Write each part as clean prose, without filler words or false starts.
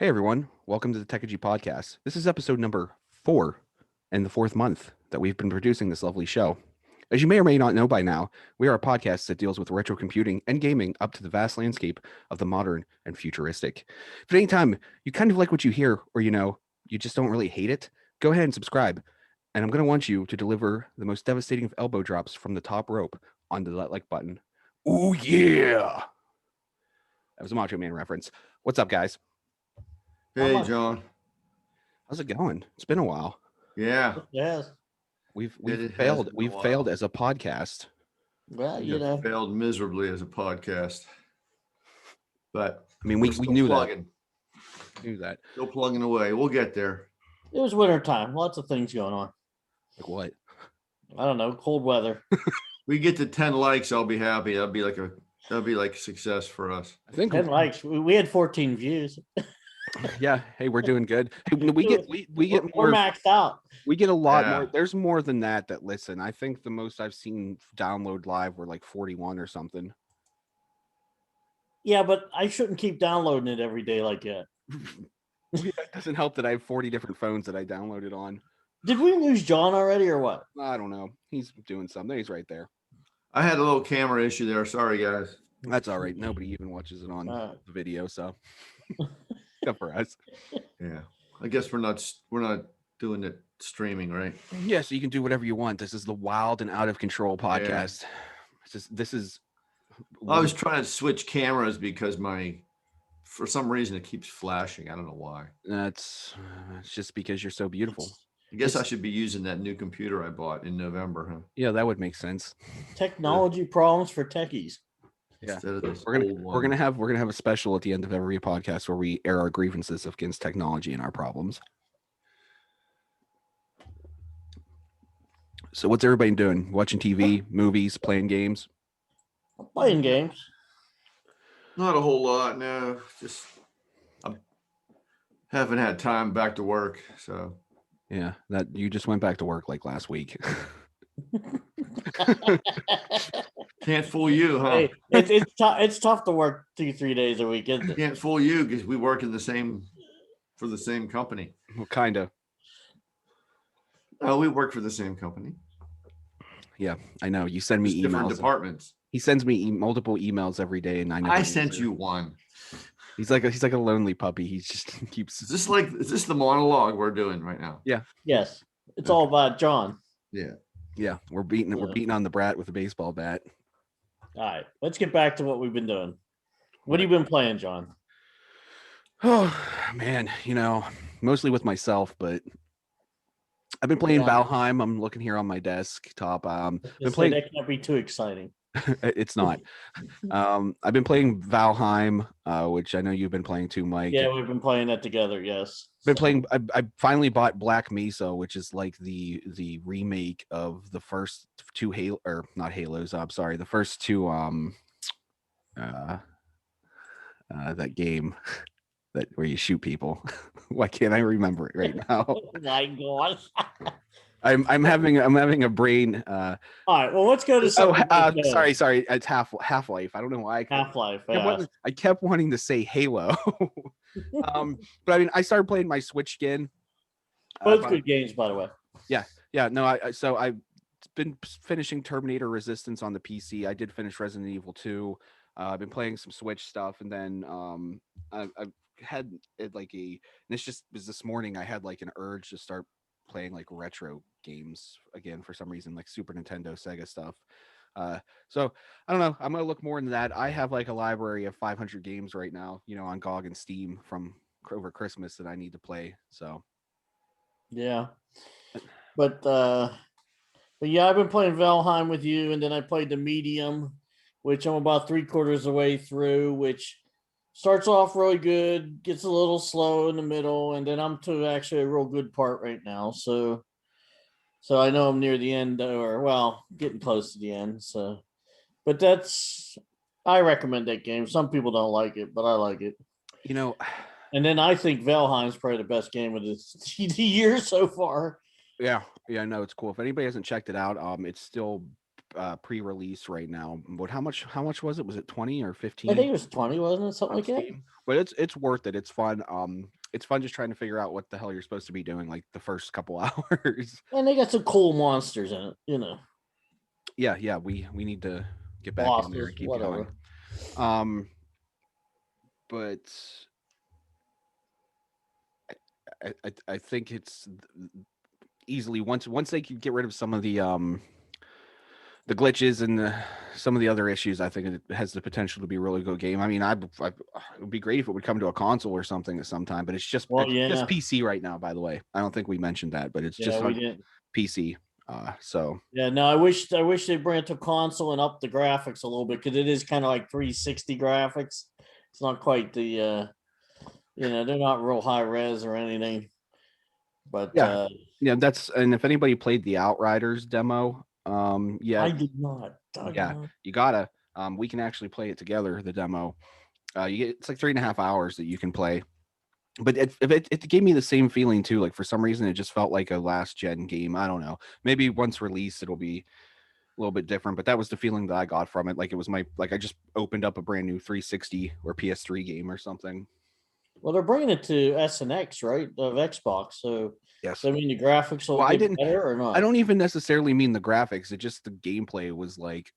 Hey everyone, welcome to the Techegy podcast. This is episode number 4 in the 4th month that we've been producing this lovely show. As you may or may not know by now, we are a podcast that deals with retro computing and gaming up to the vast landscape of the modern and futuristic. If at any time you kind of like what you hear, or you just don't really hate it, go ahead and subscribe. And I'm going to want you to deliver the most devastating of elbow drops from the top rope onto that like button. Ooh yeah! That was a Macho Man reference. What's up, guys? Hey, John. How's it going? It's been a while. Yeah. Yes. We've It has failed. been a We've while. failed as a podcast. Well, We have failed miserably as a podcast. But I mean, we're we still knew plugging. Knew that. Still plugging away. We'll get there. it was winter time. Lots of things going on. Like what? I don't know. Cold weather. We get to 10 likes, I'll be happy. That'll be like a success for us. I think 10 likes. We had 14 views. yeah. Hey, we're doing good. Hey, we get We're more. maxed out. We get a lot Yeah. more. There's more than that listen. I think the most I've seen download live were like 41 or something. Yeah, but I shouldn't keep downloading it every day like that. That doesn't help that I have 40 different phones that I downloaded on. Did we lose John already or what? I don't know. He's doing something. He's right there. I had a little camera issue there. Sorry, guys. That's all right. Nobody even watches it on the video, so except for us. Yeah. I guess we're not doing it streaming, right? Yeah, so you can do whatever you want. This is the wild and out of control podcast. This is. I was trying to switch cameras because for some reason it keeps flashing. I don't know why. It's just because you're so beautiful. I guess I should be using that new computer I bought in November, huh? Yeah, that would make sense. Technology problems for techies. Yeah, Instead of this we're gonna have a special at the end of every podcast where we air our grievances against technology and our problems. So what's everybody doing? Watching TV, movies, playing games? I'm playing games. Not a whole lot, no. Just I haven't had time back to work, so Yeah, that you just went back to work like last week. can't fool you, huh? Hey, it's tough to work 2-3 days a week, isn't it? Can't fool you because we work for the same company. Well, kind of. Oh, we work for the same company. Yeah, I know. You send me Just different emails. departments. He sends me multiple emails every day, and I sent you one. He's like a lonely puppy. He just keeps. Is this the monologue we're doing right now? Yes. It's all about John. Yeah. Yeah, we're beating on the brat with a baseball bat. All right. Let's get back to what we've been doing. What have you been playing, John? Oh man, mostly with myself, but I've been playing Valheim. I'm looking here on my desktop. Been playing. That can't be too exciting. It's not. I've been playing Valheim, which I know you've been playing too, Mike. Yeah, we've been playing that together. Yes. Been playing. I finally bought Black Mesa, which is like the remake of the first two not Halos. I'm sorry, the first two that game that where you shoot people. Why can't I remember it right now? Oh my God. I'm having a brain. All right. Well, let's go to something. Sorry. It's Half-Life. I don't know why. Half-Life. I kept wanting to say Halo. But I mean, I started playing my Switch again. Both good games, by the way. Yeah. No, I've been finishing Terminator Resistance on the PC. I did finish Resident Evil 2. I've been playing some Switch stuff, and then I've had it this morning. I had like an urge to start playing like retro games again for some reason, like Super Nintendo, Sega stuff. So I don't know. I'm gonna look more into that. I have like a library of 500 games right now, on GOG and Steam from over Christmas that I need to play. So yeah, but yeah, I've been playing Valheim with you, and then I played the Medium, which I'm about 3/4 of the way through, which starts off really good, gets a little slow in the middle, and then I'm to actually a real good part right now. So I know I'm near the end, or getting close to the end. So, but I recommend that game. Some people don't like it, but I like it. And then I think Valheim's probably the best game of the year so far. Yeah, no, it's cool. If anybody hasn't checked it out, it's still pre-release right now. But how much was it? Was it 20 or I 15 think it was 20, wasn't it? Something on like that. Steam? But it's worth it. It's fun. It's fun just trying to figure out what the hell you're supposed to be doing like the first couple hours. And they got some cool monsters in it. Yeah, we need to get back in there Bosses, and keep whatever. going. But I think it's easily once they can get rid of some of the glitches and some of the other issues, I think it has the potential to be a really good game. I mean, it would be great if it would come to a console or something at some time, but it's just just PC right now. By the way, I don't think we mentioned that, but it's just on PC. So yeah, no, I wish they bring it to console and up the graphics a little bit because it is kind of like 360 graphics. It's not quite the they're not real high res or anything. But yeah, and if anybody played the Outriders demo, I did not. You gotta. We can actually play it together. The demo, it's like 3.5 hours that you can play. But it gave me the same feeling too. Like for some reason, it just felt like a last gen game. I don't know. Maybe once released, it'll be a little bit different. But that was the feeling that I got from it. Like it was I just opened up a brand new 360 or PS3 game or something. Well, they're bringing it to S and X, right, of Xbox. So yes, I mean the graphics will get better or not. I don't even necessarily mean the graphics. It just the gameplay was like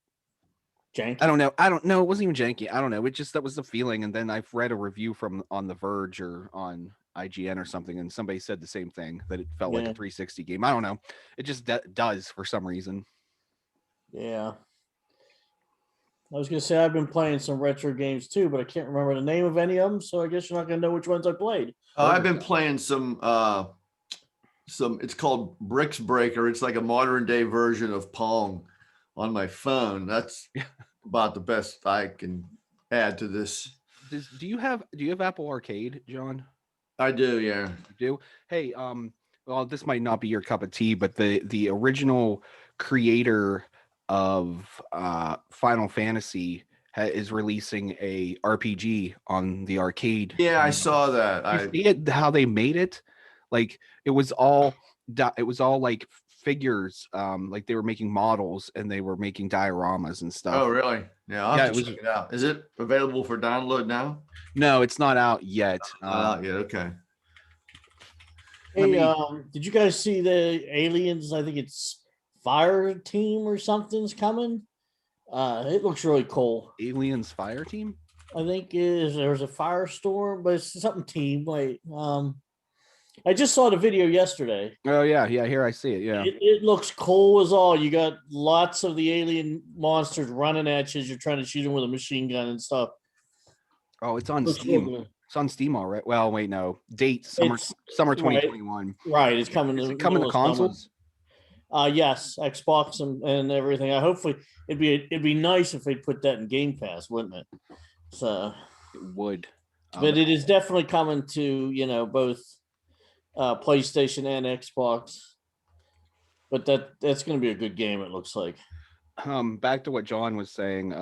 janky. I don't know. It wasn't even janky. I don't know. That was the feeling. And then I've read a review on The Verge or on IGN or something, and somebody said the same thing, that it felt like a 360 game. I don't know. It just does for some reason. Yeah. I was gonna say I've been playing some retro games too, but I can't remember the name of any of them. So I guess you're not gonna know which ones I played. I've been playing some. It's called Bricks Breaker. It's like a modern day version of Pong on my phone. That's about the best I can add to this. Do you have Apple Arcade, John? I do, yeah. You do? Hey, well, this might not be your cup of tea, but the original creator of Final Fantasy is releasing a RPG on the arcade. Yeah, I saw that. You see how they made it? Like it was all like figures, like they were making models and they were making dioramas and stuff. Oh, really? Yeah, I'll have to check it out. Is it available for download now? No, it's not out yet. Not out yet. Okay. Hey, did you guys see the Aliens? I think it's Fire Team or something's coming. It looks really cool. Aliens Fire Team? I think there's a Firestorm, but it's something team. Like, I just saw the video yesterday. Oh yeah, here I see it. Yeah, it looks cool as all. You got lots of the alien monsters running at you as you're trying to shoot them with a machine gun and stuff. Oh, it's on Steam. Cool. It's on Steam already. Well, wait, no. Date summer 2021. Right, it's coming. Is it coming to consoles? Yes, Xbox and everything. Hopefully it'd be nice if they put that in Game Pass, wouldn't it? So it would. But it is definitely coming to both PlayStation and Xbox. But that's going to be a good game. It looks like. Back to what John was saying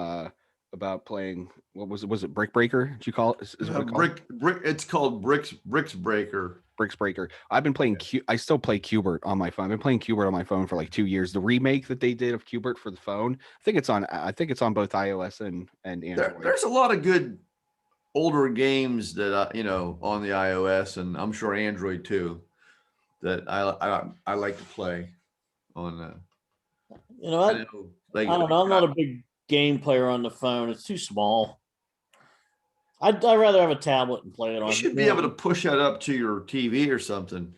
about playing. What was it? Was it Brick Breaker? Did you call it? Is it Brick? It's called Bricks Breaker. Bricks Breaker. I've been playing. I still play Qbert on my phone. I've been playing Qbert on my phone for like 2 years. The remake that they did of Qbert for the phone. I think it's on both iOS and Android. There's a lot of good older games that on the iOS and I'm sure Android too that I like to play on. I don't know. I'm not a big game player on the phone. It's too small. I'd rather have a tablet and play it on. You should be able to push that up to your TV or something,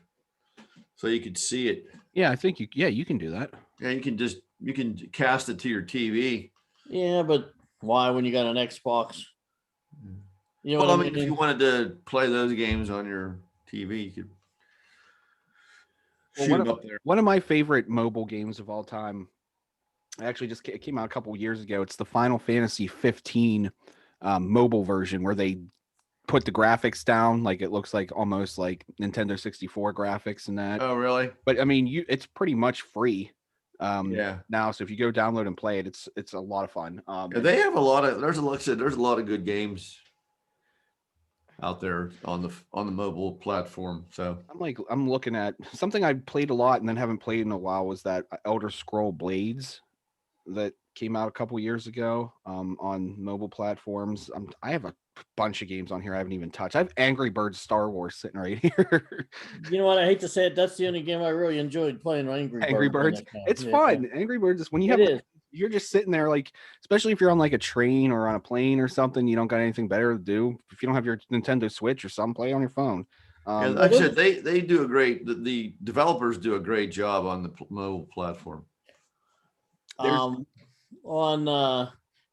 so you could see it. Yeah, I think you can do that. Yeah, you can cast it to your TV. Yeah, but why when you got an Xbox? Well, I mean, if you wanted to play those games on your TV, you could shoot them up there. One of my favorite mobile games of all time. Actually, it came out a couple years ago. It's the Final Fantasy 15 mobile version where they put the graphics down, like it looks like almost like Nintendo 64 graphics and that. Oh, really? But I mean, it's pretty much free now. So if you go download and play it, it's a lot of fun. They have a lot of there's a lot of good games out there on the mobile platform. So I'm looking at something I played a lot and then haven't played in a while was that Elder Scroll Blades. that came out a couple years ago on mobile platforms. I have a bunch of games on here I haven't even touched. I have Angry Birds Star Wars sitting right here. You know what? I hate to say it. That's the only game I really enjoyed playing. Angry Birds. It's fun. Angry Birds is when you have you're just sitting there, like, especially if you're on like a train or on a plane or something, you don't got anything better to do. If you don't have your Nintendo Switch or something, play on your phone. Like I said, they do a great. The developers do a great job on the mobile platform.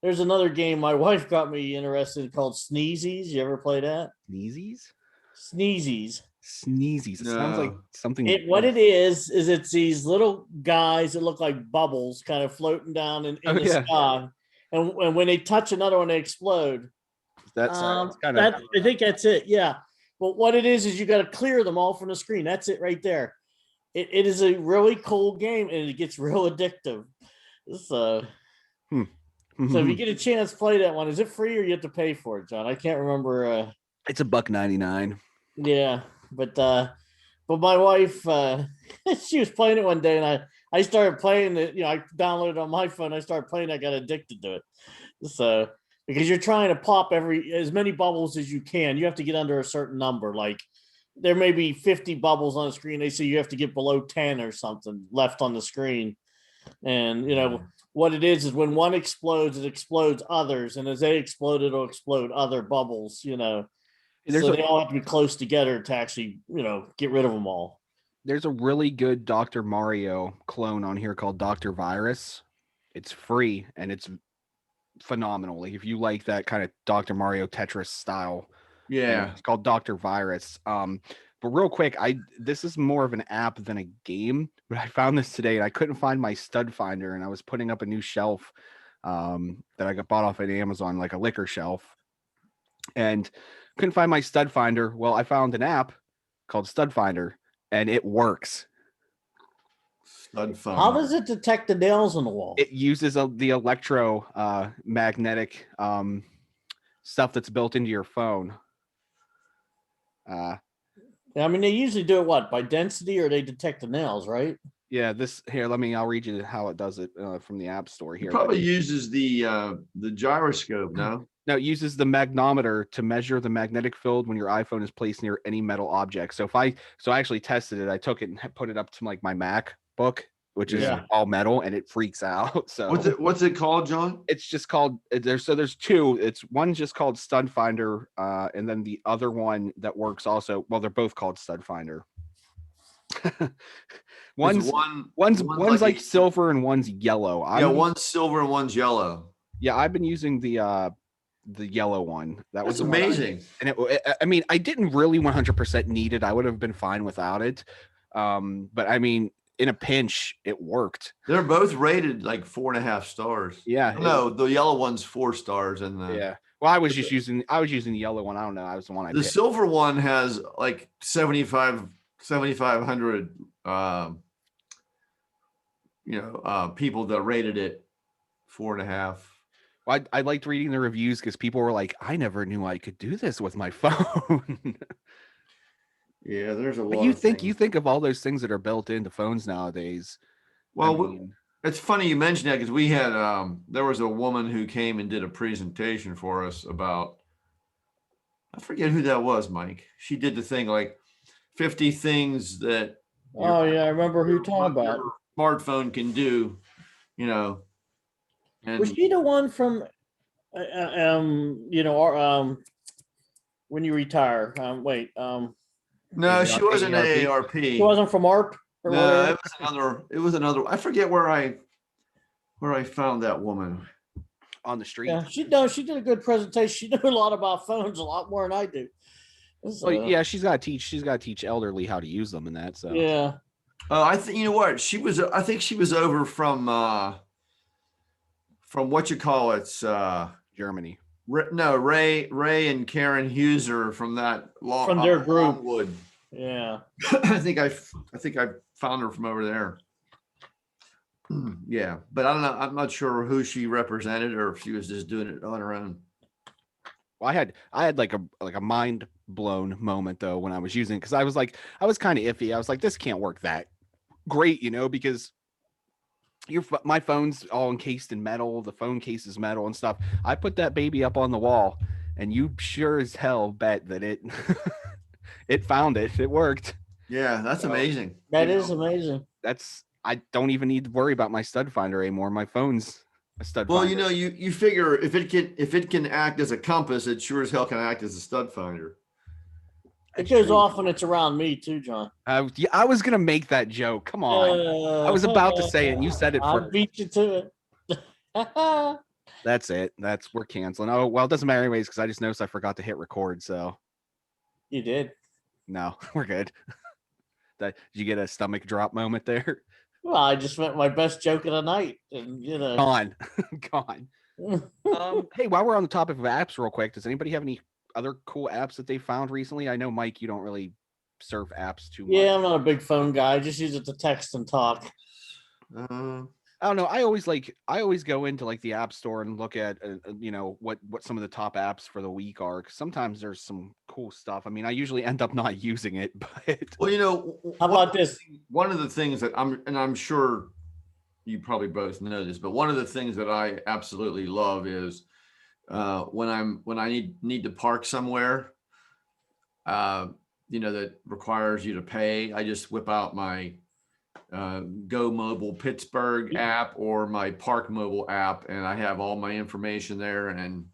There's another game my wife got me interested called Sneezies. You ever play that? Sneezies. It sounds like something. What it is it's these little guys that look like bubbles kind of floating down in the sky. And when they touch another one, they explode. I think that's it. Yeah. But what it is you got to clear them all from the screen. That's it right there. It is a really cool game, and it gets real addictive. So if you get a chance, play that one. Is it free or you have to pay for it, John? I can't remember. It's $1.99. Yeah, but my wife, she was playing it one day, and I started playing it. You know, I downloaded it on my phone. I started playing. I got addicted to it. So because you're trying to pop as many bubbles as you can, you have to get under a certain number. Like there may be 50 bubbles on the screen. They say you have to get below 10 or something left on the screen. And you know what it is when one explodes, it explodes others, and as they explode, it'll explode other bubbles. You know, so they all have to be close together to actually, you know, get rid of them all. There's a really good Dr. Mario clone on here called Dr. Virus. It's free and it's phenomenal. Like if you like that kind of Dr. Mario Tetris style, it's called Dr. Virus. But real quick, this is more of an app than a game, but I found this today and I couldn't find my stud finder, and I was putting up a new shelf that I got bought off at Amazon, like a liquor shelf, and couldn't find my stud finder. Well, I found an app called Stud Finder, and it works. Stud Finder. How does it detect the nails on the wall? It uses the electromagnetic stuff that's built into your phone. I mean, they usually do it by density, or they detect the nails, right? Yeah, I'll read you how it does it from the App Store here. It probably uses the gyroscope, no? No, it uses the magnometer to measure the magnetic field when your iPhone is placed near any metal object. So I actually tested it. I took it and put it up to like my MacBook, which is all metal, and it freaks out. So what's it called, John? It's just called there's two. One's just called Stud Finder, and then the other one that works also. Well, they're both called Stud Finder. one's like silver and one's yellow. One's silver and one's yellow. Yeah, I've been using the yellow one. That's amazing. I mean, I didn't really 100% need it. I would have been fine without it. But I mean, in a pinch, it worked. They're both rated like 4.5 stars. Yeah. No, the yellow one's 4 stars, and Well, I was using the yellow one. I don't know. I was the one I picked. The silver one has like 7,500 people that rated it 4.5. Well, I liked reading the reviews because people were like, I never knew I could do this with my phone. Yeah, there's a lot. But you think of all those things that are built into phones nowadays. Well, it's funny you mentioned that, because we had there was a woman who came and did a presentation for us about, I forget who that was, Mike. She did the thing like 50 things that I remember who you're talking about. Your smartphone can do, you know. And was she the one from when you retire? No, she wasn't AARP. She wasn't from ARP? No, it was another. I forget where I found that woman. On the street. Yeah, she did a good presentation. She knew a lot about phones, a lot more than I do. Well, yeah, she's got to teach elderly how to use them and that. So yeah. I think you know what she was. I think she was over from what you call it, Germany. Ray and Karen Huser from that from their group. Longwood. Yeah. I think I found her from over there. Yeah, but I don't know. I'm not sure who she represented or if she was just doing it on her own. Well, I had like a mind blown moment though when I was using it, because I was kind of iffy. I was like, this can't work that great, because my phone's all encased in metal. The phone case is metal and stuff. I put that baby up on the wall, and you sure as hell bet that it it found it. It worked. Yeah, that's So, amazing. That is amazing. I don't even need to worry about my stud finder anymore. My phone's a stud Well, finder. you figure if it can act as a compass, it sure as hell can act as a stud finder. It goes off when it's around me too, John. Yeah, I was gonna make that joke. Come on. I was about to say it, and you said it I first. beat you to it. That's it. We're canceling. Oh well, it doesn't matter anyways because I just noticed I forgot to hit record. So You did. no, we're good. Did you get a stomach drop moment there? Well, I just went my best joke of the night, and Gone. Hey, while we're on the topic of apps, real quick, does anybody have any other cool apps that they found recently? I know, Mike, you don't really surf apps too much. Yeah, I'm not a big phone guy. I just use it to text and talk. I don't know. I always go into like the app store and look at what some of the top apps for the week are. 'Cause sometimes there's some cool stuff. I mean, I usually end up not using it, but Well, How about this? One of the things that I'm sure you probably both know this, but one of the things that I absolutely love is when I need to park somewhere, that requires you to pay. I just whip out my Go Mobile Pittsburgh app or my Park Mobile app, and I have all my information there. And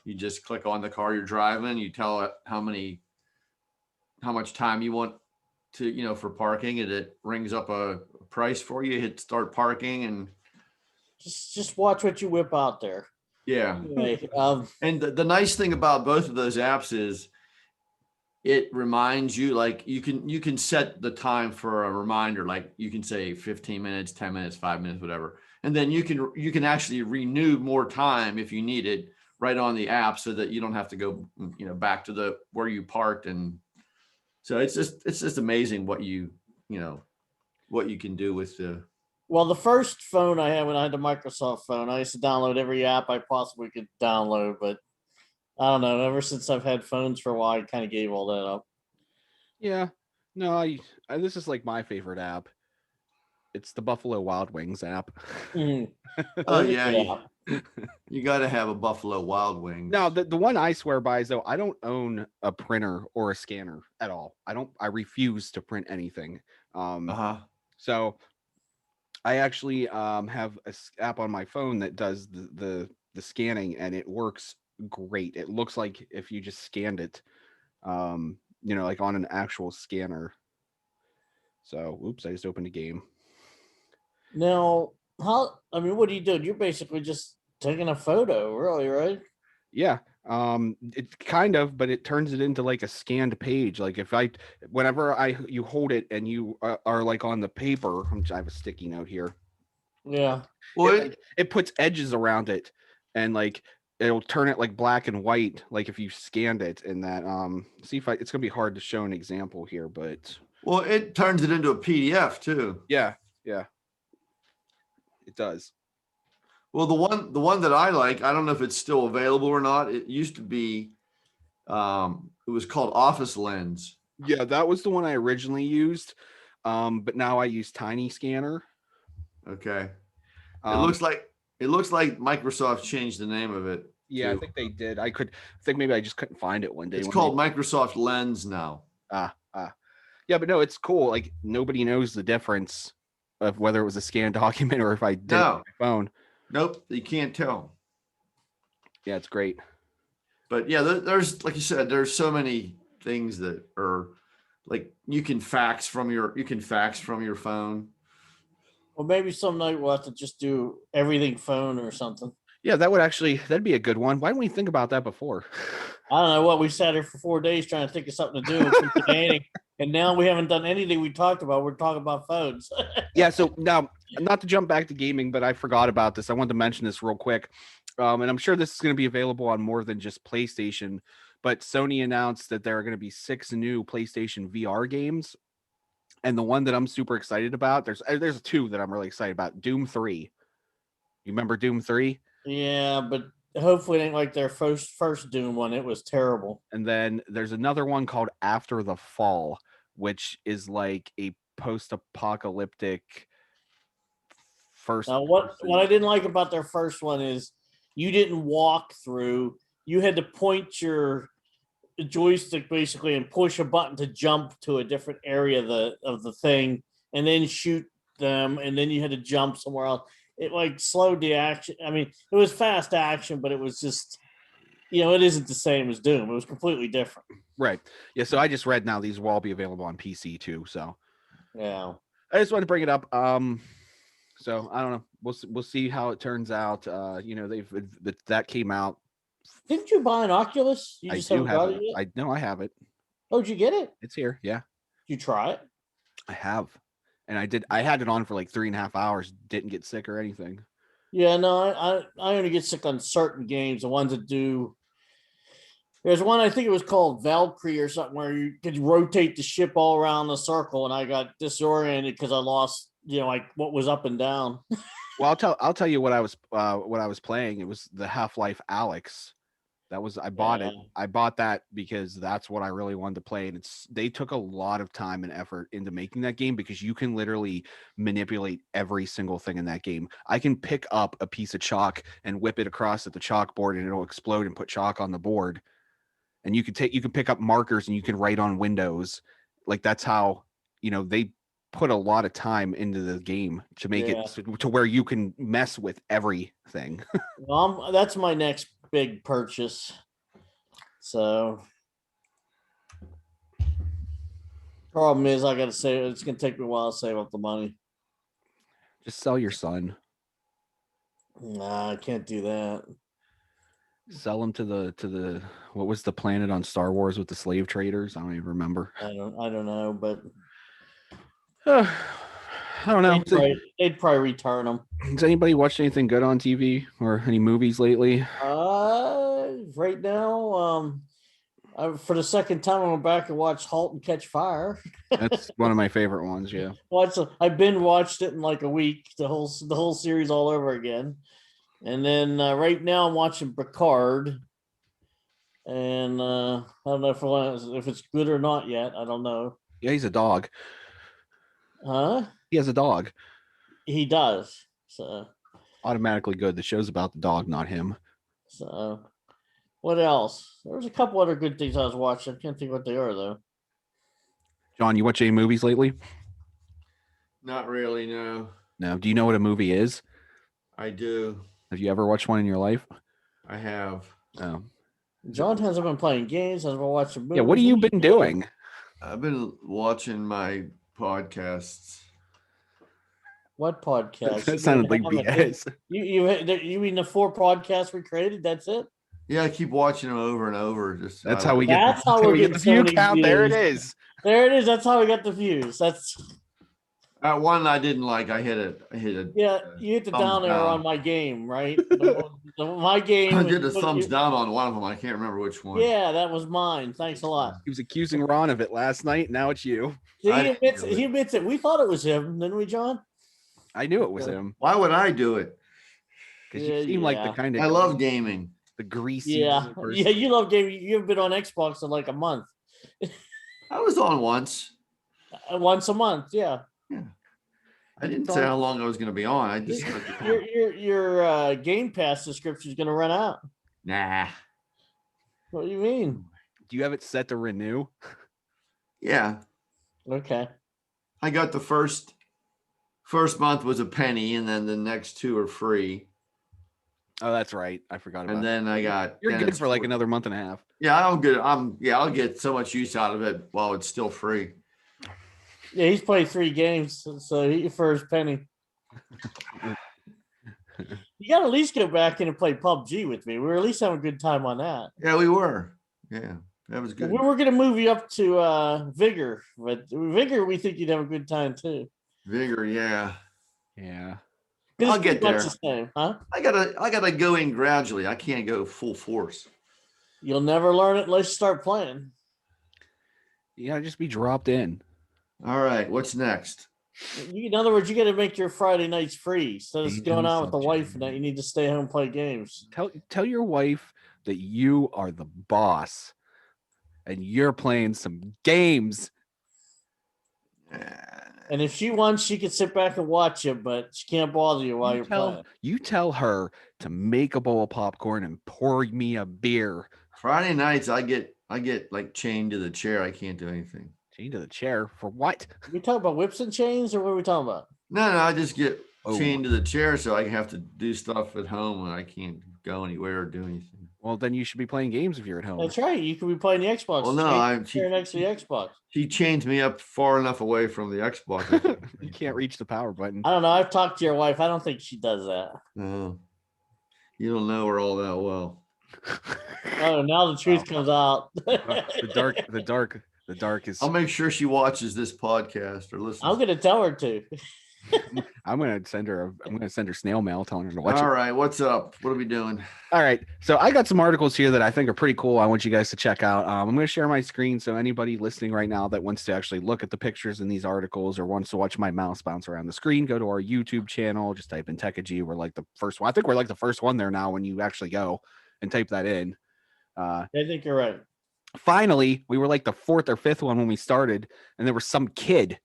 you just click on the car you're driving. You tell it how much time you want to, for parking, and it rings up a price for you. Hit start parking, and Just watch what you whip out there. yeah. Anyway, And the nice thing about both of those apps is it reminds you, like you can set the time for a reminder, like you can say 15 minutes, 10 minutes, 5 minutes, whatever. And then you can actually renew more time if you need it right on the app, so that you don't have to go, back to where you parked. And so it's just amazing what you can do with the. well, the first phone I had when I had the Microsoft phone, I used to download every app I possibly could download, but I don't know. Ever since I've had phones for a while, I kind of gave all that up. yeah, no, I this is like my favorite app. It's the Buffalo Wild Wings app. Mhm. Oh yeah, you got to have a Buffalo Wild Wings. Now, the one I swear by is though I don't own a printer or a scanner at all. I refuse to print anything. So I actually have a app on my phone that does the scanning, and it works great. It looks like if you just scanned it, like on an actual scanner. So, oops, I just opened a game. Now, what are you doing? You're basically just taking a photo, really, right? Yeah. It kind of, but it turns it into like a scanned page. Like whenever you hold it and you are like on the paper, I have a sticky note here. Yeah. Well, it puts edges around it, and like it'll turn it like black and white, like if you scanned it. And that see if it's gonna be hard to show an example here, but it turns it into a PDF too. Yeah, it does. Well, the one that I like, I don't know if it's still available or not. It used to be, it was called Office Lens. Yeah, that was the one I originally used, but now I use Tiny Scanner. Okay. It looks like Microsoft changed the name of it. Yeah, too. I think they did. I think maybe I just couldn't find it one day. It's called Microsoft Lens now. Yeah, but no, it's cool. Like nobody knows the difference of whether it was a scanned document or if I did it on my phone. Nope, you can't tell. Yeah, it's great. But yeah, there's, like you said, there's so many things that are like you can fax from your phone. Well, maybe some night we'll have to just do everything phone or something. Yeah, that'd be a good one. Why didn't we think about that before? I don't know what we sat here for 4 days trying to think of something to do, and now we haven't done anything we talked about. We're talking about phones. Yeah, so now, not to jump back to gaming, but I forgot about this. I wanted to mention this real quick. And I'm sure this is going to be available on more than just PlayStation, but Sony announced that there are going to be 6 new PlayStation VR games. And the one that I'm super excited about, there's 2 that I'm really excited about. Doom 3. You remember Doom 3? Yeah, but hopefully it ain't like their first Doom one. It was terrible. And then there's another one called After the Fall, which is like a post-apocalyptic first. Now, what I didn't like about their first one is you didn't walk through. You had to point your joystick basically and push a button to jump to a different area of the thing, and then shoot them, and then you had to jump somewhere else. It like slowed the action. I mean, it was fast action, but it was just, it isn't the same as Doom. It was completely different. Right. Yeah. So I just read now these will all be available on PC too. So Yeah. I just wanted to bring it up. So I don't know. We'll see how it turns out. That came out. Didn't you buy an Oculus? You I just do haven't have got it. it yet? I know I have it. Oh, did you get it? It's here. Yeah, Did you try it? I have. And I did. I had it on for like 3.5 hours. Didn't get sick or anything. Yeah, no, I only get sick on certain games, the ones that do. There's one, I think it was called Valkyrie or something, where you could rotate the ship all around the circle, and I got disoriented because I lost, like what was up and down. Well, I'll tell you what I was playing. It was the Half-Life Alex. That was I bought it. Yeah. I bought that because that's what I really wanted to play, and they took a lot of time and effort into making that game because you can literally manipulate every single thing in that game. I can pick up a piece of chalk and whip it across at the chalkboard, and it'll explode and put chalk on the board. And you can pick up markers and you can write on windows. Like that's how they put a lot of time into the game to make it to where you can mess with everything. Well, that's my next big purchase. So, problem is, I got to save. It's gonna take me a while to save up the money. Just sell your son. Nah, I can't do that. Sell him to the what was the planet on Star Wars with the slave traders? I don't even remember. I don't know, but I don't know. they'd probably return them. Has anybody watched anything good on TV or any movies lately? Right now, for the second time, I went back and watched *Halt and Catch Fire*. That's one of my favorite ones. Yeah. I binge watched it in like a week, the whole series all over again. And then right now I'm watching Picard, and I don't know if it's good or not yet. I don't know. Yeah, he's a dog. Huh? He has a dog. He does. So automatically good. The show's about the dog, not him. So what else? There was a couple other good things I was watching. I can't think what they are though. John, you watch any movies lately? Not really, no. No. Do you know what a movie is? I do. Have you ever watched one in your life? I have. Oh. John hasn't been playing games, hasn't been watching movies. Yeah, what have you been doing? I've been watching my podcasts. What podcast? That sounded like BS. You mean the 4 podcasts we created? That's it? Yeah, I keep watching them over and over. That's how we get the view count. There it is. There it is. That's how we got the views. That's one I didn't like. I hit it. Yeah, you hit the down arrow on my game, right? My game. I did the thumbs down on one of them. I can't remember which one. Yeah, that was mine. Thanks a lot. He was accusing Ron of it last night. Now it's you. See, he admits it. We thought it was him, didn't we, John? I knew it was him. Why would I do it? Because you seem like the kind of. I love gaming. The greasy. Yeah, you love gaming. You've been on Xbox in like a month. I was on once. Once a month, yeah. Yeah. I didn't say how long I was going to be on. I just your Game Pass subscription is going to run out. Nah. What do you mean? Do you have it set to renew? Yeah. Okay. I got the first month was a penny, and then the next 2 are free. Oh, that's right. I forgot about. And then I got. You're good for like another month and a half. Yeah, I'm good. I'll get so much use out of it while it's still free. Yeah, he's played 3 games, so he for his penny. You got to at least go back in and play PUBG with me. We were at least having a good time on that. Yeah, we were. Yeah, that was good. We were going to move you up to Vigor, but Vigor, we think you'd have a good time too. Vigor, yeah. Yeah. I'll get there. The same, huh? I gotta go in gradually. I can't go full force. You'll never learn it unless you start playing. You gotta just be dropped in. All right, what's next? In other words, you got to make your Friday nights free. Instead of going out with the wife and that, you need to stay home and play games. Tell your wife that you are the boss and you're playing some games. And if she wants, she can sit back and watch it, but she can't bother you while you're playing. You tell her to make a bowl of popcorn and pour me a beer. Friday nights, I get like chained to the chair. I can't do anything. Chained to the chair for what? We talking about whips and chains, or what are we talking about? No, I just get Oh. chained to the chair so I have to do stuff at home when I can't go anywhere or do anything. Well, then you should be playing games if you're at home. That's right. You could be playing the Xbox. Well, no, I'm next to the Xbox. She chains me up far enough away from the Xbox. You can't reach the power button. I don't know. I've talked to your wife. I don't think she does that. No, you don't know her all that well. Oh, now the truth comes out. The dark is. I'll make sure she watches this podcast or listens. I'm gonna tell her to. I'm gonna send her snail mail telling her to watch it. All right, what's up? What are we doing? All right, so I got some articles here that I think are pretty cool. I want you guys to check out. I'm going to share my screen, so anybody listening right now that wants to actually look at the pictures in these articles or wants to watch my mouse bounce around the screen, go to our YouTube channel. Just type in Techegy. We're like the first one. I think we're like the first one there now when you actually go and type that in. I think you're right. Finally, we were like the fourth or fifth one when we started, and there was some kid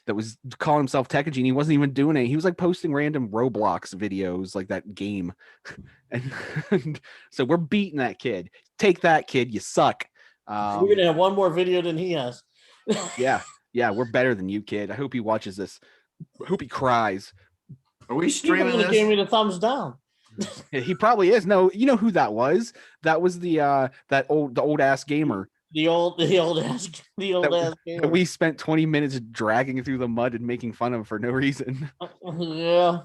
that was calling himself Techegy, and he wasn't even doing it. He was like posting random Roblox videos, like that game. and so we're beating that kid. Take that, kid. You suck. We're gonna have one more video than he has. Yeah, we're better than you, kid. I hope he watches this. I hope he cries. Are we streaming this? Gave me the thumbs down. He probably is. No, you know who that was? That was the old ass gamer. The old ass gamer. We spent 20 minutes dragging through the mud and making fun of for no reason. Yeah.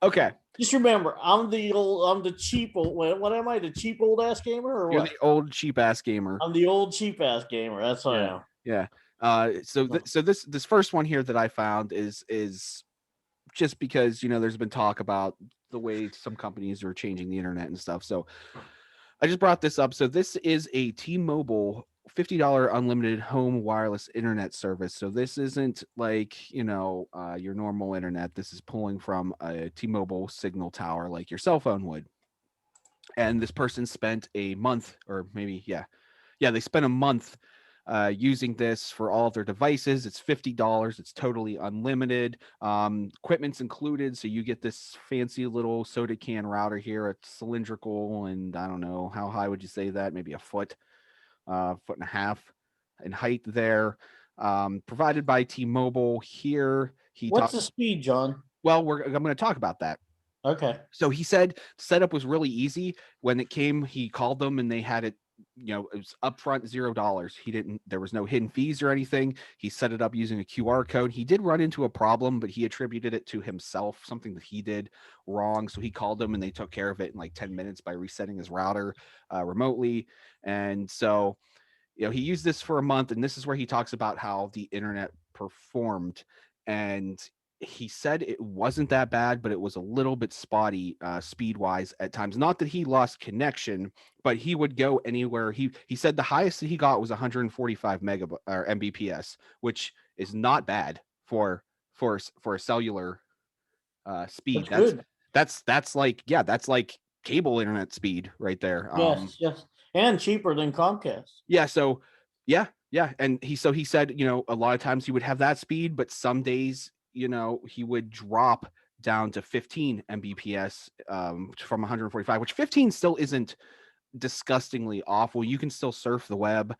Okay. Just remember, I'm the cheap old. What am I? The cheap old ass gamer, or You're what? the old cheap ass gamer. I'm the old cheap ass gamer. That's what I am. Yeah. So this first one here that I found is just because there's been talk about the way some companies are changing the internet and stuff. So I just brought this up. So this is a T-Mobile $50 unlimited home wireless internet service. So this isn't like, your normal internet. This is pulling from a T-Mobile signal tower like your cell phone would. And this person spent a month, or maybe, they spent a month using this for all of their devices. It's $50. It's totally unlimited. Equipment's included. So you get this fancy little soda can router here. It's cylindrical, and I don't know, how high would you say that? Maybe a foot and a half in height there. Provided by T-Mobile here. What's the speed, John? Well, I'm going to talk about that. Okay. So he said setup was really easy. When it came, he called them and they had it, it was upfront $0. There was no hidden fees or anything. He set it up using a QR code. He did run into a problem, but he attributed it to himself, something that he did wrong. So he called them and they took care of it in like 10 minutes by resetting his router remotely. And so, he used this for a month, and this is where he talks about how the internet performed. And he said it wasn't that bad, but it was a little bit spotty speed wise at times. Not that he lost connection, but he would go anywhere. He said the highest that he got was 145 Mbps, which is not bad for a cellular speed. That's like cable internet speed right there. Yes, and cheaper than Comcast. Yeah. So yeah. And he said, a lot of times he would have that speed, but some days, he would drop down to 15 Mbps from 145, which 15 still isn't disgustingly awful. You can still surf the web.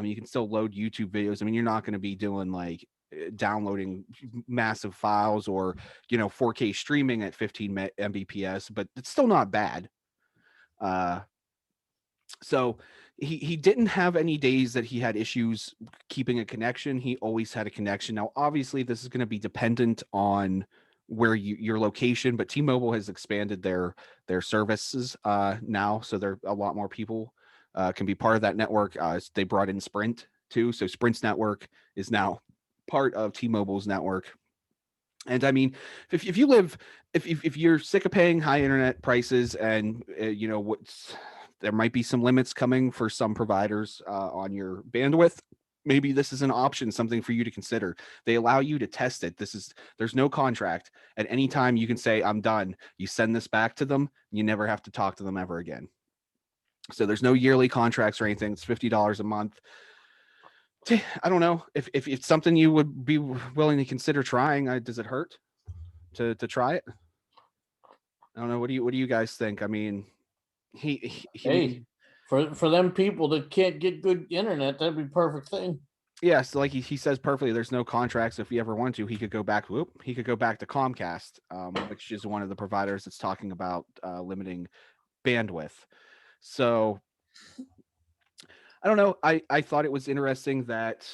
You can still load YouTube videos. I mean, you're not going to be doing like downloading massive files or, 4K streaming at 15 Mbps, but it's still not bad. So he didn't have any days that he had issues keeping a connection. He always had a connection. Now, obviously, this is going to be dependent on where your location, but T-Mobile has expanded their services now, so there a lot more people can be part of that network. They brought in Sprint too, so Sprint's network is now part of T-Mobile's network. And I mean, if you're sick of paying high internet prices, and there might be some limits coming for some providers on your bandwidth, maybe this is an option, something for you to consider. They allow you to test it. There's no contract. At any time you can say, I'm done. You send this back to them. You never have to talk to them ever again. So there's no yearly contracts or anything. It's $50 a month. I don't know if it's something you would be willing to consider trying. Does it hurt to try it? I don't know. What do you guys think? I mean, I mean, Hey, for them people that can't get good internet, that'd be perfect thing. yeah, so like he says perfectly, there's no contracts. If he ever wanted to, he could go back. He could go back to Comcast, which is one of the providers that's talking about limiting bandwidth. So I don't know. I thought it was interesting that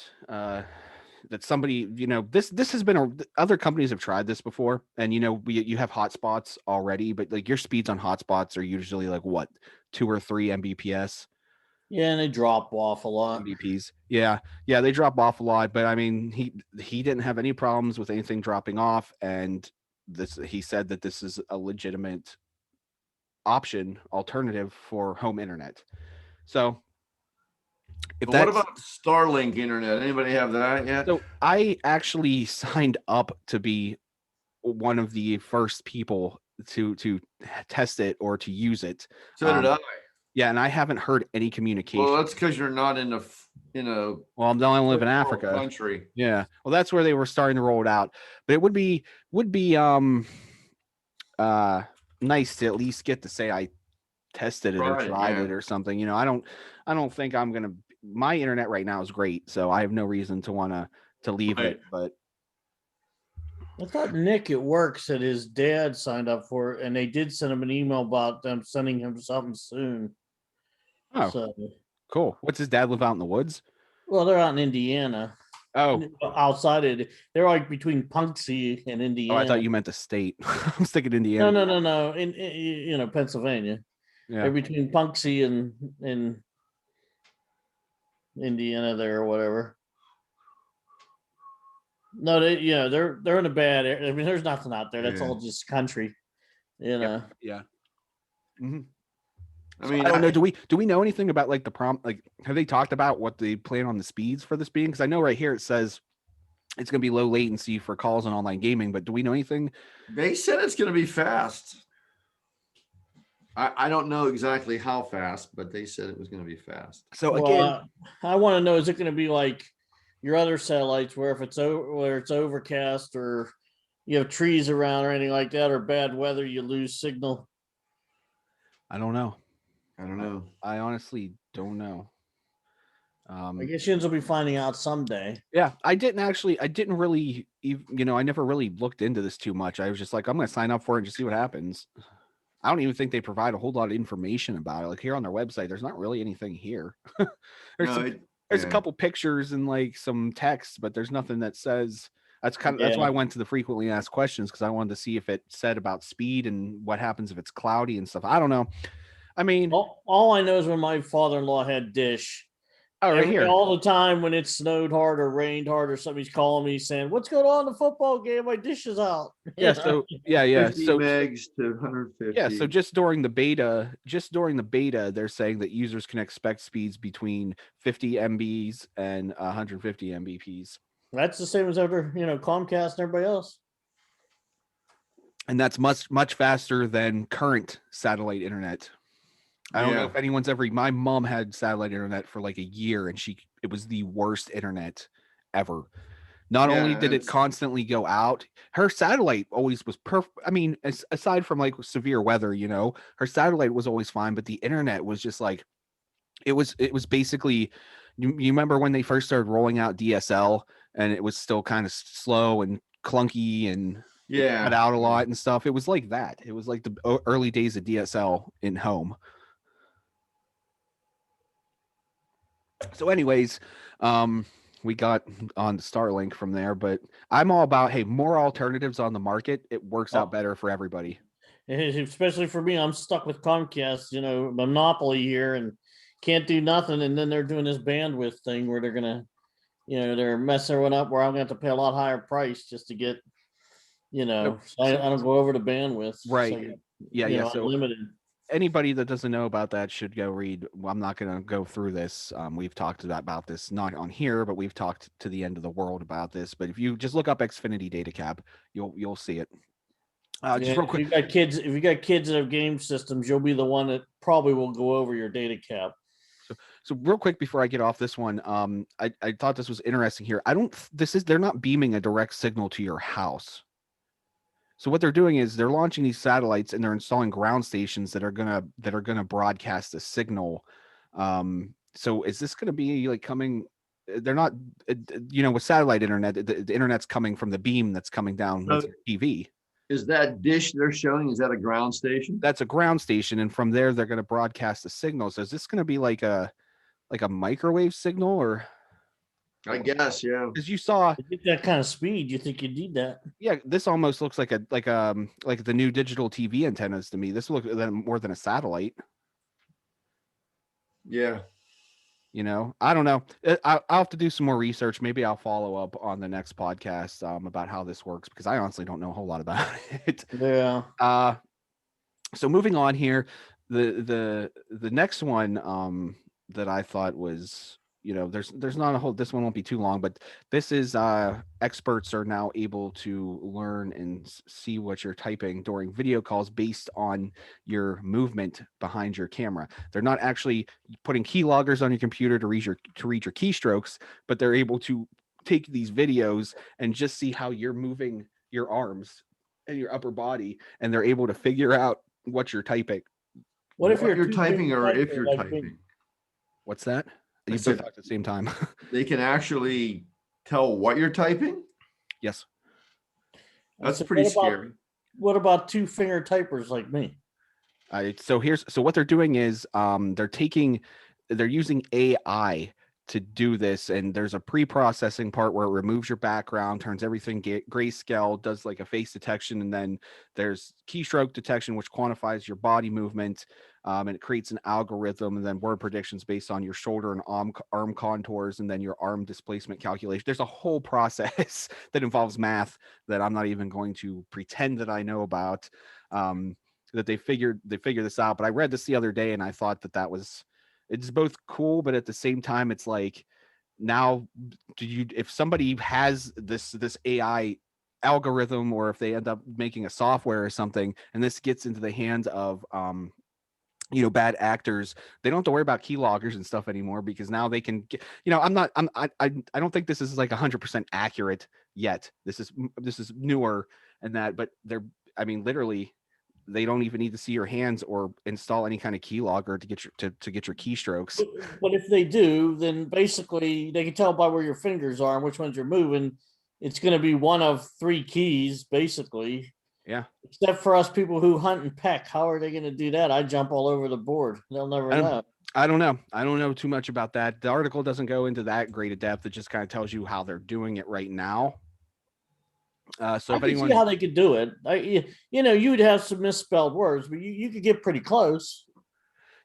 that somebody, this has been other companies have tried this before, and you have hotspots already, but like your speeds on hotspots are usually like what 2 or 3 Mbps. Yeah, and they drop off a lot. MVPs. Yeah. Yeah, they drop off a lot, but I mean, he didn't have any problems with anything dropping off, and he said that this is a legitimate alternative for home internet. So, if But what about Starlink internet? Anybody have that yet? So I actually signed up to be one of the first people to test it or to use it. So did I. Yeah, and I haven't heard any communication. Well, that's because you're not in a Well, I don't live in Africa. Country. Yeah. Well, that's where they were starting to roll it out. But it would be nice to at least get to say I tested it or tried it or something. I don't think I'm gonna. My internet right now is great, so I have no reason to want to leave it. But I thought Nick at work said his dad signed up for it, and they did send him an email about them sending him something soon. Oh, so, cool. What's his dad live out in the woods? Well, they're out in Indiana. Oh, outside it, they're like between Punxsutawney and Indiana. Oh, I thought you meant the state. I was thinking Indiana. No. In Pennsylvania. Yeah. They're between Punxsutawney and Indiana there or whatever. No, they're in a bad area. I mean, there's nothing out there. That's all just country. Yeah. Mm-hmm. I mean, I don't know. Do we know anything about like the prompt? Like, have they talked about what they plan on the speeds for this being? Because I know right here it says it's going to be low latency for calls and online gaming. But do we know anything? They said it's going to be fast. I don't know exactly how fast, but they said it was going to be fast. So again, I want to know: is it going to be like your other satellites, where if it's overcast or you have trees around or anything like that, or bad weather, you lose signal? I don't know. I honestly don't know. I guess you'll be finding out someday. Yeah, I didn't really, I never really looked into this too much. I was just like, I'm going to sign up for it and just see what happens. I don't even think they provide a whole lot of information about it. Like here on their website, there's not really anything here. There's a couple pictures and like some text, but there's nothing that says. That's why I went to the frequently asked questions, because I wanted to see if it said about speed and what happens if it's cloudy and stuff. I don't know. I mean, all I know is when my father-in-law had Dish. Oh, right here. All the time when it snowed hard or rained hard or something, he's calling me saying, "What's going on in the football game? My Dish is out." Yeah. So 50 megs to 150. Yeah. So just during the beta, they're saying that users can expect speeds between 50 MBs and 150 Mbps. That's the same as ever, Comcast and everybody else. And that's much faster than current satellite internet. I don't know if anyone's my mom had satellite internet for like a year, and it was the worst internet ever. Not only did it constantly go out, her satellite always was perfect. I mean, aside from like severe weather, her satellite was always fine, but the internet was just like, it was basically, you remember when they first started rolling out DSL and it was still kind of slow and clunky and cut out a lot and stuff. It was like that. It was like the early days of DSL in home. So anyways, we got on Starlink from there, but I'm all about, hey, more alternatives on the market. It works out better for everybody. Especially for me, I'm stuck with Comcast, monopoly here and can't do nothing. And then they're doing this bandwidth thing where they're going to, they're messing everyone up where I'm going to have to pay a lot higher price just to get, so I don't go over the bandwidth. Right. So, so limited. Anybody that doesn't know about that should go read. Well, I'm not going to go through this. We've talked about this, not on here, but we've talked to the end of the world about this. But if you just look up Xfinity data cap, you'll see it. Just real quick, if you got kids that have game systems, you'll be the one that probably will go over your data cap. So real quick before I get off this one, I thought this was interesting here. They're not beaming a direct signal to your house. So what they're doing is they're launching these satellites and they're installing ground stations that are gonna broadcast a signal. So is this gonna be like coming? They're not, with satellite internet, the internet's coming from the beam that's coming down with your TV. Is that dish they're showing? Is that a ground station? That's a ground station, and from there they're going to broadcast a signal. So is this going to be like a microwave signal, or? I guess, yeah. Because you saw, To get that kind of speed, you think you need that? yeah, this almost looks like the new digital TV antennas to me. This looks more than a satellite. Yeah. I don't know. I'll have to do some more research. Maybe I'll follow up on the next podcast about how this works, because I honestly don't know a whole lot about it. Yeah. So moving on here, the next one that I thought was, there's not a whole, this one won't be too long, but this is experts are now able to learn and see what you're typing during video calls based on your movement behind your camera. They're not actually putting keyloggers on your computer to read your keystrokes, but they're able to take these videos and just see how you're moving your arms and your upper body, and they're able to figure out what you're typing. What if you're typing, or if you're like typing? What's that? You both said- talk at the same time. They can actually tell what you're typing? Yes. That's So pretty what about- scary. What about two finger typers like me? So what they're doing is they're using AI to do this, and there's a pre-processing part where it removes your background, turns everything grayscale, does like a face detection, and then there's keystroke detection, which quantifies your body movement, and it creates an algorithm, and then word predictions based on your shoulder and arm contours, and then your arm displacement calculation. There's a whole process that involves math that I'm not even going to pretend that I know about. That they figure this out. But I read this the other day, and I thought it's both cool, but at the same time, it's like, now if somebody has this AI algorithm, or if they end up making a software or something, and this gets into the hands of bad actors, they don't have to worry about keyloggers and stuff anymore, because now they can get, I don't think this is like 100% accurate yet. This is newer and that, but literally, they don't even need to see your hands or install any kind of keylogger to get your keystrokes. But if they do, then basically they can tell by where your fingers are and which ones you're moving. It's going to be one of three keys, basically. Yeah. Except for us people who hunt and peck. How are they going to do that? I jump all over the board. They'll never know. I don't know. I don't know too much about that. The article doesn't go into that great a depth. It just kind of tells you how they're doing it right now. So I can see how they could do it. You'd have some misspelled words, but you could get pretty close.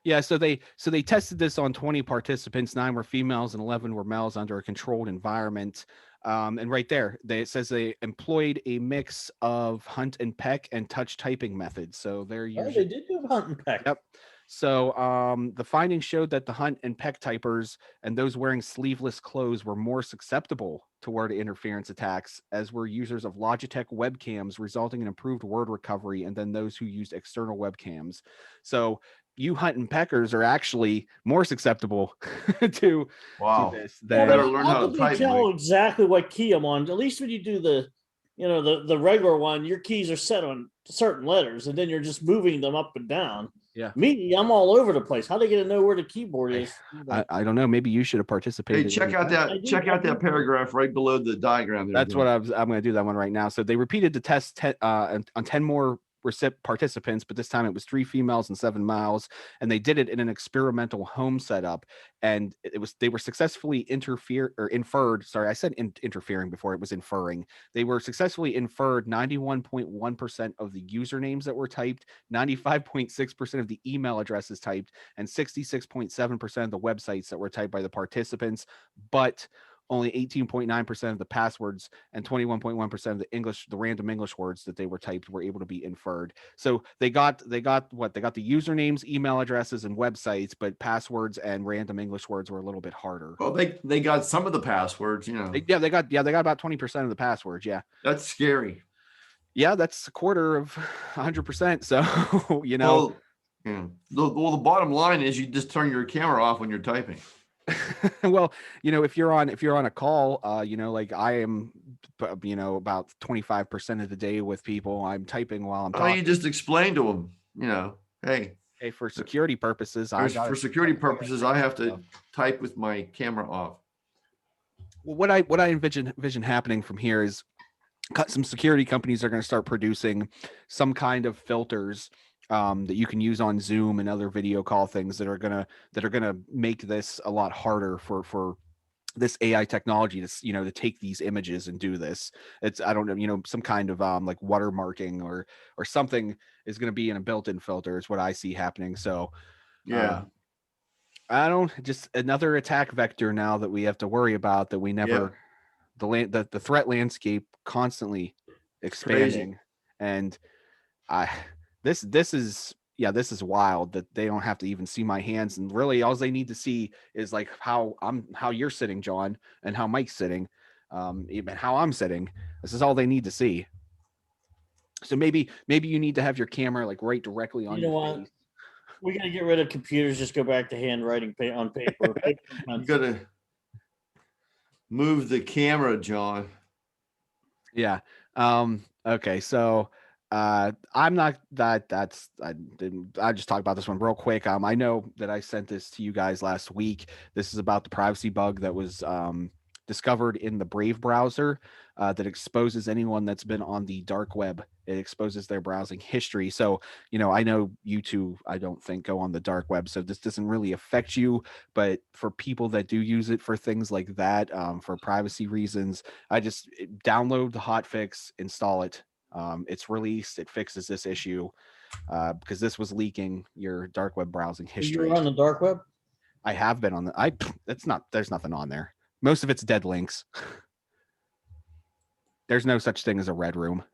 Yeah, so they tested this on 20 participants. 9 were females and 11 were males under a controlled environment. And right there, it says they employed a mix of hunt and peck and touch typing methods. So they're using. They did do hunt and peck. Yep. So the findings showed that the hunt and peck typers and those wearing sleeveless clothes were more susceptible to word interference attacks, as were users of Logitech webcams, resulting in improved word recovery, and then those who used external webcams. So you hunt and peckers are actually more susceptible to this. Better learn how to type. Tell exactly what key I'm on. At least when you do the regular one, your keys are set on certain letters, and then you're just moving them up and down. Yeah. Me, I'm all over the place. How are they going to know where the keyboard is? I don't know. Maybe you should have participated. Hey, check out that paragraph right below the diagram. That's what I'm going to do that one right now. So they repeated the test on 10 more participants, but this time it was 3 females and 7 males, and they did it in an experimental home setup, and they were successfully inferred. Sorry, I said interfering before. It was inferring. They were successfully inferred 91.1% of the usernames that were typed, 95.6% of the email addresses typed, and 66.7% of the websites that were typed by the participants, but only 18.9% of the passwords and 21.1% of the random English words that they were typed were able to be inferred. So they got the usernames, email addresses, and websites, but passwords and random English words were a little bit harder. Well, they got some of the passwords, they got about 20% of the passwords. Yeah, that's scary. Yeah, that's a quarter of 100%. So Well, Yeah. Well, the bottom line is you just turn your camera off when you're typing. Well, if you're on a call, like I am, about 25% of the day with people, I'm typing while I'm Oh, you talking. just explain to them, hey, Hey, for security purposes, for security purposes, I have to type with my camera off. Well, what I envision happening from here is some security companies are going to start producing some kind of filters that you can use on Zoom and other video call things that are gonna make this a lot harder for this AI technology to take these images and do this. It's I don't know, some kind of like watermarking or something is going to be in a built-in filter is what I see happening. So Yeah. I don't just another attack vector now that we have to worry about that we never the threat landscape constantly expanding. And I this is this is wild that they don't have to even see my hands, and really all they need to see is like how you're sitting, John, and how Mike's sitting, even how I'm sitting. This is all they need to see. So maybe you need to have your camera like right directly on your face. We got to get rid of computers. Just go back to handwriting on paper. You gotta move the camera, John. Yeah. Okay. So I'm not I just talked about this one real quick. I know that I sent this to you guys last week. This is about the privacy bug that was discovered in the Brave browser that exposes anyone that's been on the dark web. It exposes their browsing history. So, I know you two, I don't think, go on the dark web, so this doesn't really affect you. But for people that do use it for things like that, for privacy reasons, I just download the hotfix, install it. It's released. It fixes this issue because this was leaking your dark web browsing history. You're on the dark web? I have been on there's nothing on there. Most of it's dead links. There's no such thing as a red room.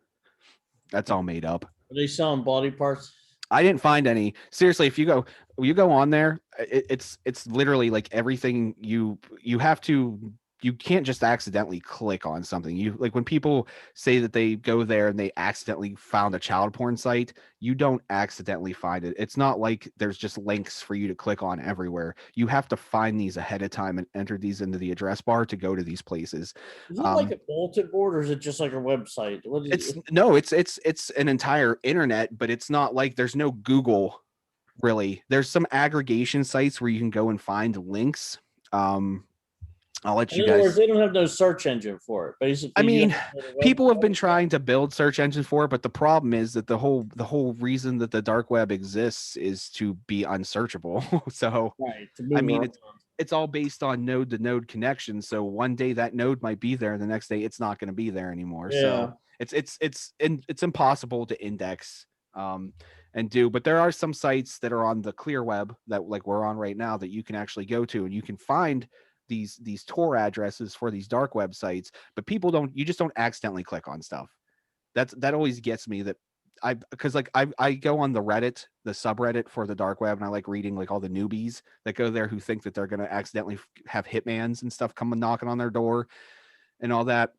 That's all made up. Are they selling body parts? I didn't find any. Seriously, if you go on there, it's literally like everything you have to. You can't just accidentally click on something. You like when people say that they go there and they accidentally found a child porn site, you don't accidentally find it. It's not like there's just links for you to click on everywhere. You have to find these ahead of time and enter these into the address bar to go to these places. Is it like a bulletin board or is it just like a website? It's an entire internet, but it's not like there's no Google really. There's some aggregation sites where you can go and find links. I'll let you guys. In other words, they don't have no search engine for it. Basically, I mean, people have been trying to build search engines for it, but the problem is that the whole reason that the dark web exists is to be unsearchable. So, right, I mean, it's all based on node to node connections. So one day that node might be there, and the next day it's not going to be there anymore. Yeah. So it's impossible to index and do. But there are some sites that are on the clear web that like we're on right now that you can actually go to, and you can find these Tor addresses for these dark websites, but you just don't accidentally click on stuff. That always gets me, that because I go on the Reddit, the subreddit for the dark web, and I like reading like all the newbies that go there who think that they're going to accidentally have hitmans and stuff come knocking on their door and all that.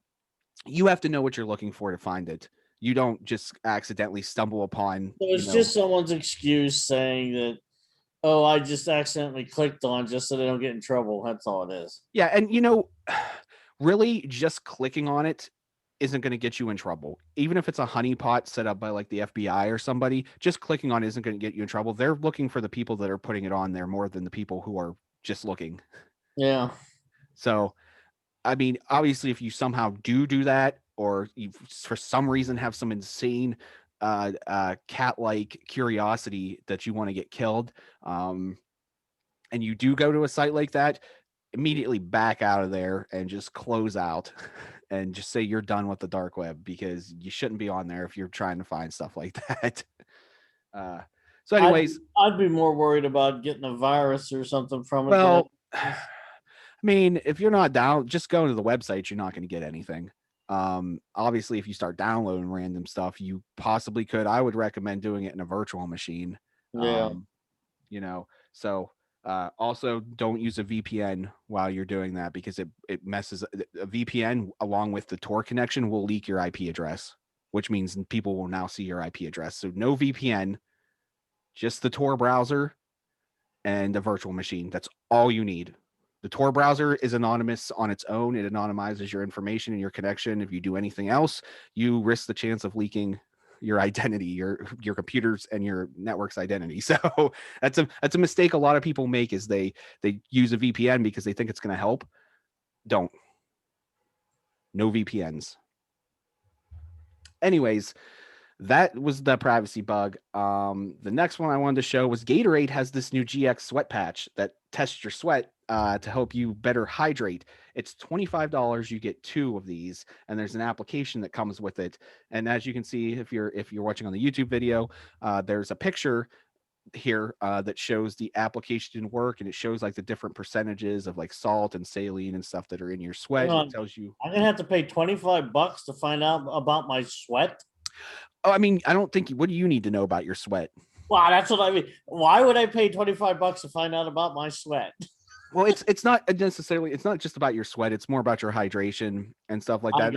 You have to know what you're looking for to find it. You don't just accidentally stumble upon. So it's just someone's excuse saying that, oh, I just accidentally clicked on just so they don't get in trouble. That's all it is. Yeah, and really just clicking on it isn't going to get you in trouble. Even if it's a honeypot set up by like the FBI or somebody, just clicking on it isn't going to get you in trouble. They're looking for the people that are putting it on there more than the people who are just looking. Yeah. So, I mean, obviously, if you somehow do that, or you for some reason have some insane cat-like curiosity that you want to get killed, and you do go to a site like that, immediately back out of there and just close out and just say you're done with the dark web, because you shouldn't be on there if you're trying to find stuff like that. So anyways, I'd be more worried about getting a virus or something from it. Well, I mean, if you're not down, just go to the website. You're not going to get anything. Obviously, if you start downloading random stuff, you possibly could. I would recommend doing it in a virtual machine. Yeah. So also don't use a VPN while you're doing that, because it messes. A VPN along with the Tor connection will leak your IP address, which means people will now see your IP address. So no VPN, just the Tor browser and a virtual machine. That's all you need. The Tor browser is anonymous on its own. It anonymizes your information and your connection. If you do anything else, you risk the chance of leaking your identity, your computers and your network's identity. So that's a mistake a lot of people make, is they use a VPN because they think it's going to help. Don't. No VPNs. Anyways, that was the privacy bug. The next one I wanted to show was Gatorade has this new GX sweat patch that tests your sweat to help you better hydrate. It's $25. You get 2 of these, and there's an application that comes with it. And as you can see, if you're watching on the YouTube video, there's a picture here that shows the application work, and it shows like the different percentages of like salt and saline and stuff that are in your sweat. Hang on. It tells you. I'm gonna have to pay $25 to find out about my sweat. Oh, I mean, I don't think. What do you need to know about your sweat? Wow, that's what I mean. Why would I pay $25 to find out about my sweat? Well, it's not necessarily. It's not just about your sweat. It's more about your hydration and stuff like that.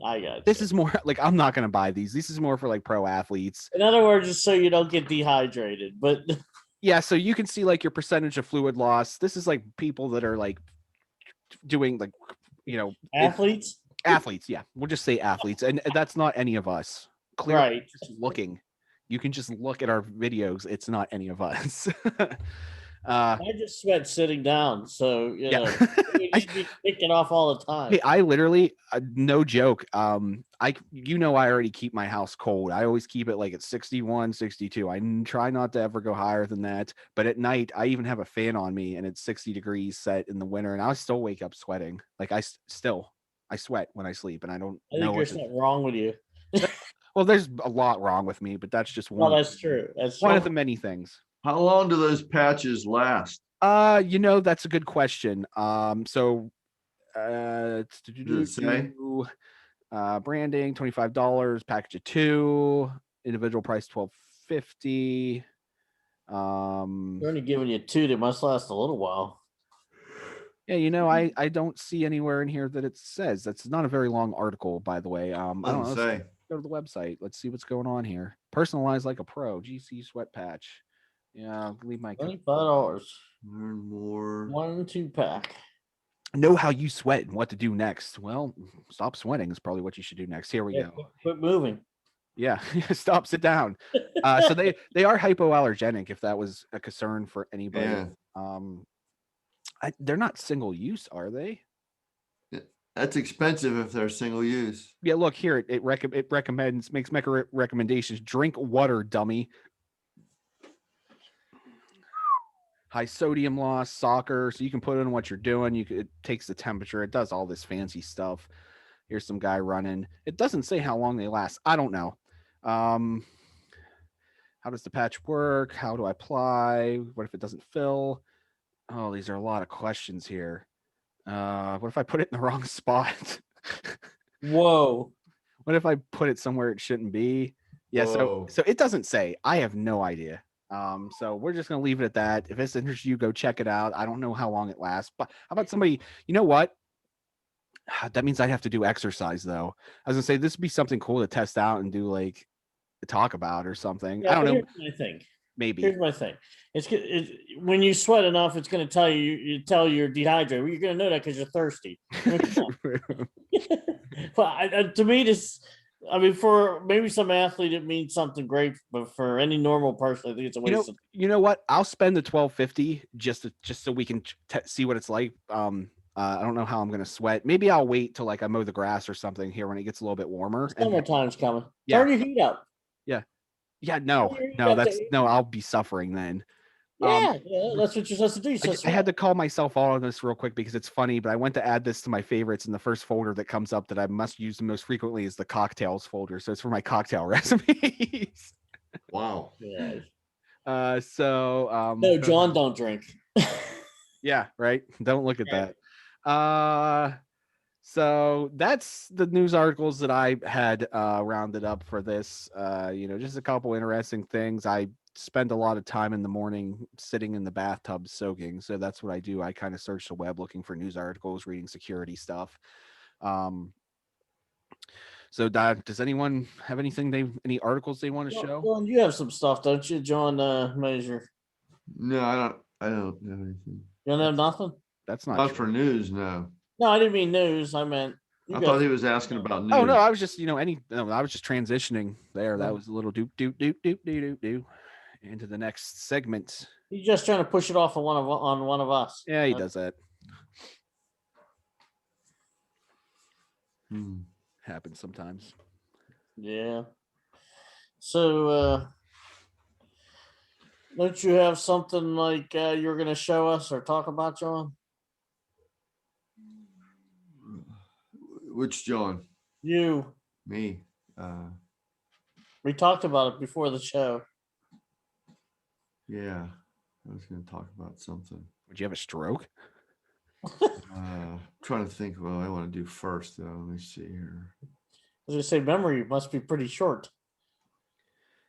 I got This is more like, I'm not going to buy these. This is more for like pro athletes. In other words, just so you don't get dehydrated. But yeah, so you can see like your percentage of fluid loss. This is like people that are like doing like, athletes. Athletes, yeah. We'll just say athletes, and that's not any of us. Clearly, Right. just looking. You can just look at our videos. It's not any of us. I just sweat sitting down, so you know you need to be kicking off all the time. Hey, I literally, no joke. I already keep my house cold. I always keep it like at 61, 62. I try not to ever go higher than that. But at night, I even have a fan on me, and it's 60 degrees set in the winter, and I still wake up sweating. Like I sweat when I sleep, and I don't I know think there's something wrong with you. Well, there's a lot wong with me, but that's just one. Well, that's true. That's one true. of the many things. How long do those patches last? That's a good question. Branding, $25, package of 2, individual price $12.50. They're only giving you 2. They must last a little while. Yeah, I don't see anywhere in here that it says. That's not a very long article, by the way. I don't know. Let's go to the website. Let's see what's going on here. Personalized like a pro. GC sweat patch. Yeah, I'll leave my $25. Learn more. 1 2-pack. Know how you sweat and what to do next. Well, stop sweating is probably what you should do next. Here we go. Quit moving. Yeah, sit down. So they are hypoallergenic, if that was a concern for anybody. Yeah. They're not single use, are they? That's expensive if they're single use. Yeah, look here. It recommends, makes recommendations. Drink water, dummy. High sodium loss, soccer, so you can put in what you're doing. It takes the temperature. It does all this fancy stuff. Here's some guy running. It doesn't say how long they last. I don't know. How does the patch work? How do I apply? What if it doesn't fill? Oh, these are a lot of questions here. What if I put it in the wrong spot? Whoa. What if I put it somewhere it shouldn't be? Yeah, so it doesn't say. I have no idea. So we're just gonna leave it at that. If it's interests you, go check it out. I don't know how long it lasts, but how about somebody? You know what? That means I'd have to do exercise though. I was gonna say this would be something cool to test out and do like talk about or something. Yeah, I don't know. I think Maybe. Here's my thing. It's when you sweat enough, it's going to tell you're dehydrated. Well, you're going to know that because you're thirsty. But to me, for maybe some athlete, it means something great, but for any normal person, I think it's a waste. You know what? I'll spend the $12.50 just so we can see what it's like. I don't know how I'm going to sweat. Maybe I'll wait till like I mow the grass or something here when it gets a little bit warmer. Summertime's coming. Yeah. Turn your heat up. Yeah, no, I'll be suffering then. Yeah, that's what you're supposed to do. I had to call myself out on this real quick because it's funny, but I went to add this to my favorites, and the first folder that comes up that I must use the most frequently is the cocktails folder. So it's for my cocktail recipes. Wow. Yeah. No, John, don't drink. Yeah, right. Don't look at that. So that's the news articles that I had rounded up for this. Just a couple interesting things. I spend a lot of time in the morning sitting in the bathtub soaking. So that's what I do. I kind of search the web looking for news articles, reading security stuff. So, does anyone have any articles they want to show? John, you have some stuff, don't you, John Major? No, I don't have anything. You don't have nothing? That's not Not true. for news, no. No, I didn't mean news. I meant you I got thought he was asking about news. Oh no, I was just I was just transitioning there. That Oh. was a little do into the next segment. He's just trying to push it off on one of us. Yeah, he does that. Happens sometimes. Yeah. So don't you have something like you're gonna show us or talk about, John? Which John? You. Me. We talked about it before the show. Yeah, I was going to talk about something. Would you have a stroke? Trying to think what I want to do first, though. Let me see here. I was gonna say memory must be pretty short.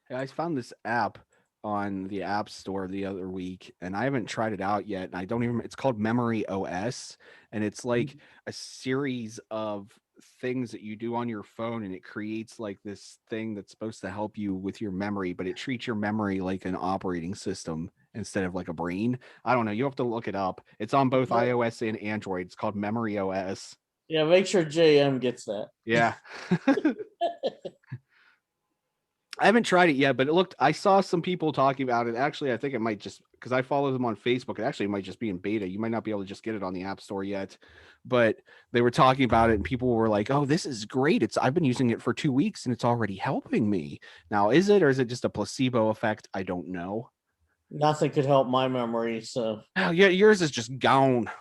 Hey, I found this app on the App Store the other week, and I haven't tried it out yet. And I don't even. It's called Memory OS, and it's like a series of things that you do on your phone, and it creates like this thing that's supposed to help you with your memory, but it treats your memory like an operating system instead of like a brain. I don't know. You have to look it up. It's on both iOS and Android. It's called Memory OS. Yeah, make sure JM gets that. Yeah. I haven't tried it yet, but I saw some people talking about it. Actually, I think it might just, because I follow them on Facebook. It actually might just be in beta. You might not be able to just get it on the App Store yet, but they were talking about it and people were like, oh, this is great. I've been using it for 2 weeks and it's already helping me. Now, is it, or is it just a placebo effect? I don't know. Nothing could help my memory, so. Oh, yeah, yours is just gone.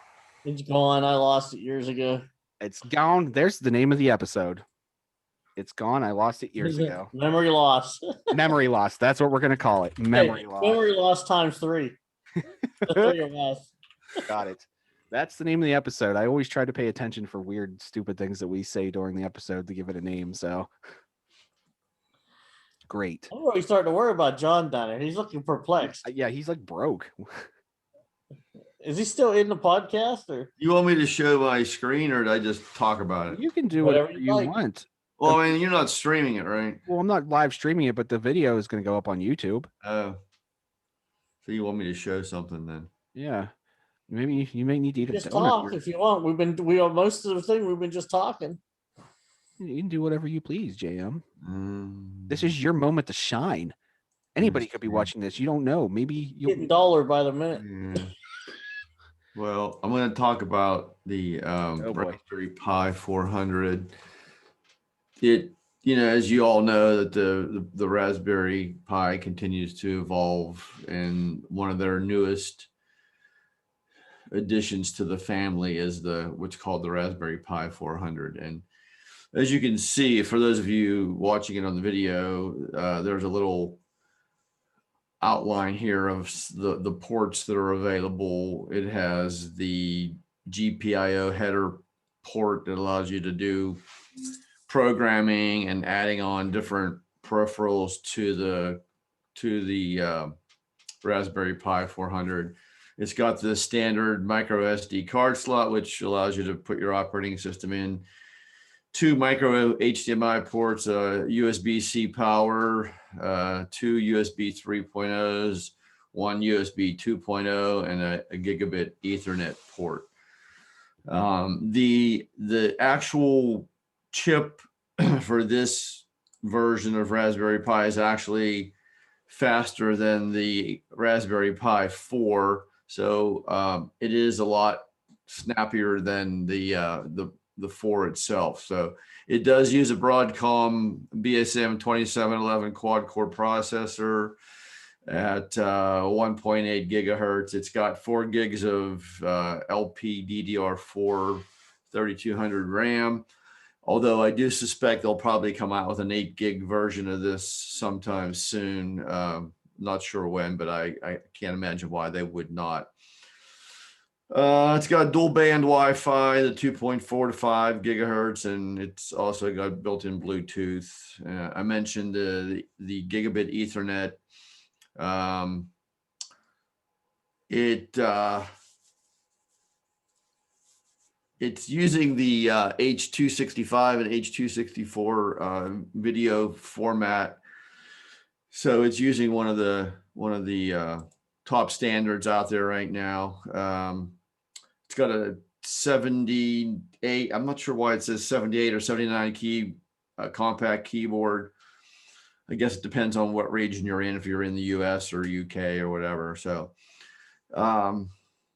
It's gone. I lost it years ago. It's gone. There's the name of the episode. It's gone. I lost it years ago. Memory loss. Memory loss. That's what we're going to call it. Memory loss. Memory loss times 3. The 3 of us. Got it. That's the name of the episode. I always try to pay attention for weird, stupid things that we say during the episode to give it a name. So great. I'm really starting to worry about John down there. He's looking perplexed. Yeah, he's like broke. Is he still in the podcast, or You want me to show my screen, or did I just talk about it? You can do Whatever whatever you you like. want. Well, I mean, you're not streaming it, right? Well, I'm not live streaming it, but the video is going to go up on YouTube. Oh. So you want me to show something then? Yeah. Maybe you may need to eat a just donut. talk if you want? Most of the thing we've been just talking. You can do whatever you please, JM. This is your moment to shine. Anybody could be watching this. You don't know. Maybe you'll Getting dollar by the minute. Yeah. Well, I'm going to talk about the boy. Raspberry Pi 400. It, as you all know, that the Raspberry Pi continues to evolve, and one of their newest additions to the family is what's called the Raspberry Pi 400. And as you can see, for those of you watching it on the video, there's a little outline here of the ports that are available. It has the GPIO header port that allows you to do programming and adding on different peripherals to the Raspberry Pi 400. It's got the standard micro SD card slot, which allows you to put your operating system in. 2 micro HDMI ports, USB-C power, 2 USB 3.0s, 1 USB 2.0, and a gigabit Ethernet port. The actual chip for this version of Raspberry Pi is actually faster than the Raspberry Pi 4, so it is a lot snappier than the 4 itself. So it does use a Broadcom BSM 2711 quad core processor at 1.8 gigahertz. It's got 4 gigs of LPDDR4 3200 RAM. Although I do suspect they'll probably come out with an 8 gig version of this sometime soon. Not sure when, but I can't imagine why they would not. It's got dual band Wi-Fi, the 2.4 to 5 gigahertz, and it's also got built-in Bluetooth. I mentioned the gigabit Ethernet. it's using the H.265 and H.264 video format. So it's using one of the top standards out there right now. It's got a 78. I'm not sure why it says 78 or 79 key compact keyboard. I guess it depends on what region you're in, if you're in the US or UK or whatever. So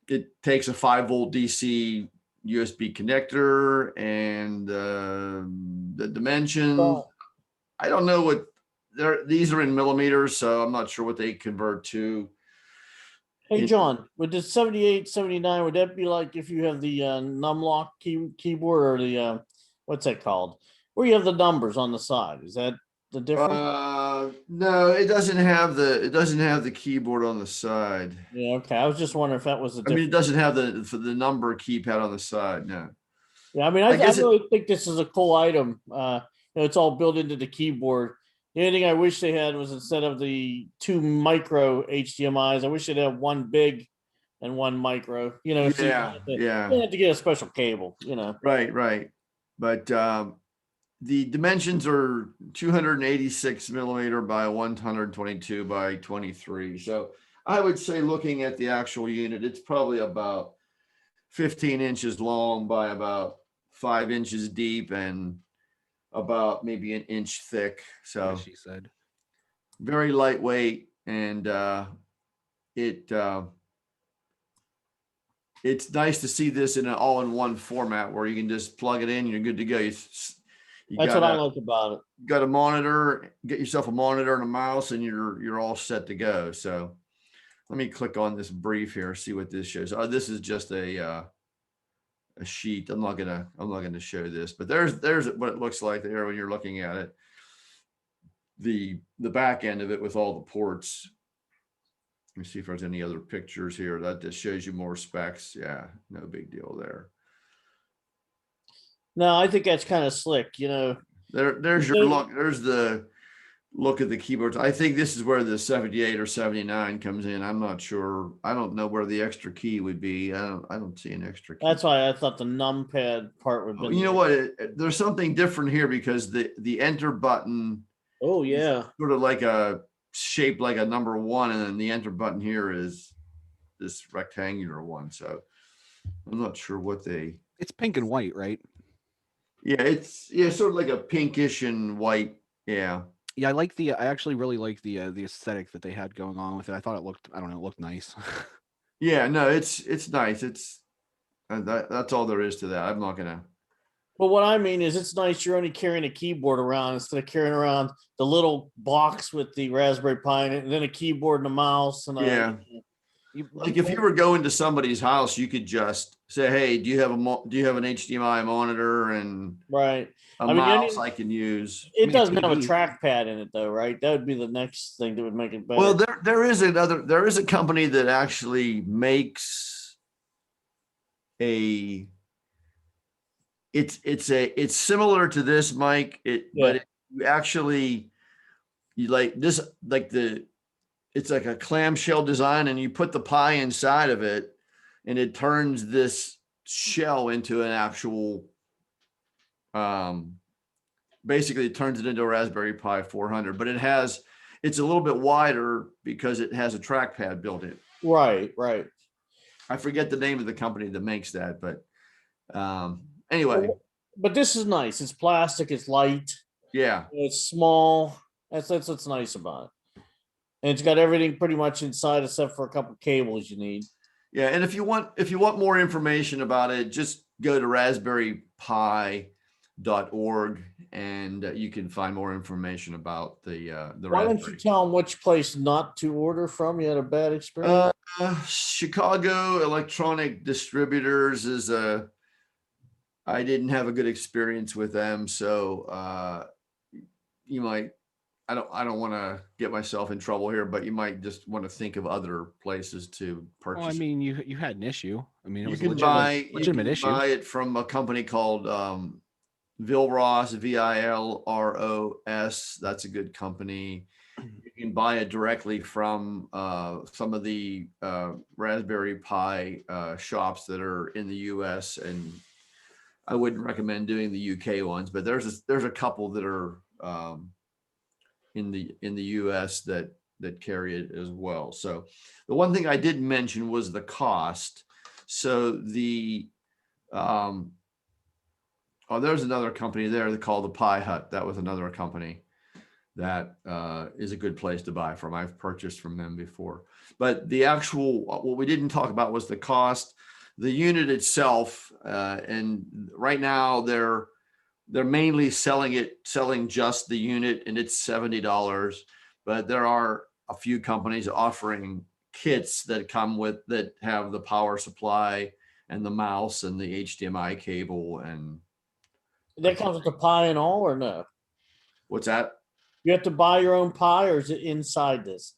it takes a 5-volt DC USB connector, and the dimensions. Oh. I don't know what these are in millimeters, so I'm not sure what they convert to. Hey, John, with the 78, 79, would that be like if you have the numlock keyboard, or the what's that called? Where you have the numbers on the side? Is that the difference? No, it doesn't have the keyboard on the side. Yeah, okay. I was just wondering if that was the I mean, difference. it doesn't have the number keypad on the side. No. Yeah, I mean, I really think this is a cool item. It's all built into the keyboard. The only thing I wish they had was, instead of the 2 micro HDMIs, I wish they'd have one big and one micro. So you don't have to get a special cable. Right. But the dimensions are 286 millimeter by 122 by 23. So I would say, looking at the actual unit, it's probably about 15 inches long by about 5 inches deep and about maybe an inch thick. So As she said, very lightweight, and it's nice to see this in an all-in-one format where you can just plug it in, you're good to go. That's what I like about it. You got a monitor, get yourself a monitor and a mouse, and you're all set to go. So let me click on this brief here, see what this shows. Oh, this is just a sheet. I'm not gonna show this, but there's what it looks like there when you're looking at it. The back end of it with all the ports. Let me see if there's any other pictures here. That just shows you more specs. Yeah, no big deal there. No, I think that's kind of slick. There's your look. There's the look at the keyboards. I think this is where the 78 or 79 comes in. I'm not sure. I don't know where the extra key would be. I don't see an extra key. That's why I thought the numpad part would be. You know what? There's something different here, because the enter button. Oh yeah. Sort of like a shape like a number 1, and then the enter button here is this rectangular one. So I'm not sure what it's pink and white, right? Yeah, it's sort of like a pinkish and white. Yeah. Yeah, I actually really like the aesthetic that they had going on with it. I thought it looked nice. Yeah, no, it's nice. That's all there is to that. I'm not gonna. Well, what I mean is, it's nice you're only carrying a keyboard around instead of carrying around the little box with the Raspberry Pi in it, and then a keyboard and a mouse. And like if you were going to somebody's house, you could just say, "Hey, do you have an HDMI monitor and right a mouse I can use?" It doesn't have a trackpad in it, though, right? That would be the next thing that would make it better. Well, there is a company that actually makes a. It's similar to this, Mike. But you like this, it's like a clamshell design, and you put the Pi inside of it, and it turns this shell into an actual. Basically, it turns it into a Raspberry Pi 400, but it's a little bit wider because it has a trackpad built in. Right. I forget the name of the company that makes that, but anyway. But this is nice. It's plastic. It's light. Yeah. It's small. That's what's nice about it. And it's got everything pretty much inside except for a couple cables you need. Yeah, and if you want more information about it, just go to raspberrypi.org, and you can find more information about the Why don't you tell them which place not to order from? You had a bad experience. Chicago Electronic Distributors is I didn't have a good experience with them, so you might. I don't want to get myself in trouble here, but you might just want to think of other places to purchase. Well, I mean, you had an issue. I mean, it was a legitimate issue. Buy it from a company called Vilros, Vilros. That's a good company. You can buy it directly from some of the Raspberry Pi shops that are in the U.S. and I wouldn't recommend doing the UK ones, but there's a couple that are in the US that carry it as well. So the one thing I did mention was the cost. So the there's another company there called the Pie Hut. That was another company that is a good place to buy from. I've purchased from them before. But the actual, what we didn't talk about was the cost, the unit itself. And right now they're mainly selling just the unit, and it's $70. But there are a few companies offering kits that come with, that have the power supply and the mouse and the HDMI cable. And That comes with the pie and all, or no? what's that? You have to buy your own pie, or is it inside this?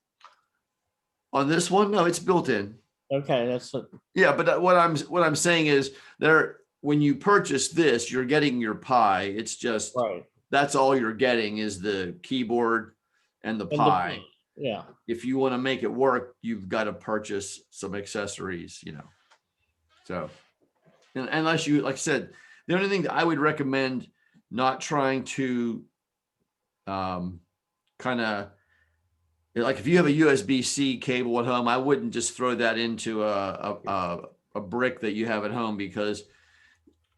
On this one, no, it's built in. Okay, that's it. Yeah, but what I'm saying is, there, when you purchase this, you're getting your pie. It's just Right. that's all you're getting is the keyboard and the And pie. yeah. If you want to make it work, you've got to purchase some accessories, So, unless you, like I said, the only thing that I would recommend not trying to kind of, like, if you have a USB-C cable at home, I wouldn't just throw that into a brick that you have at home, because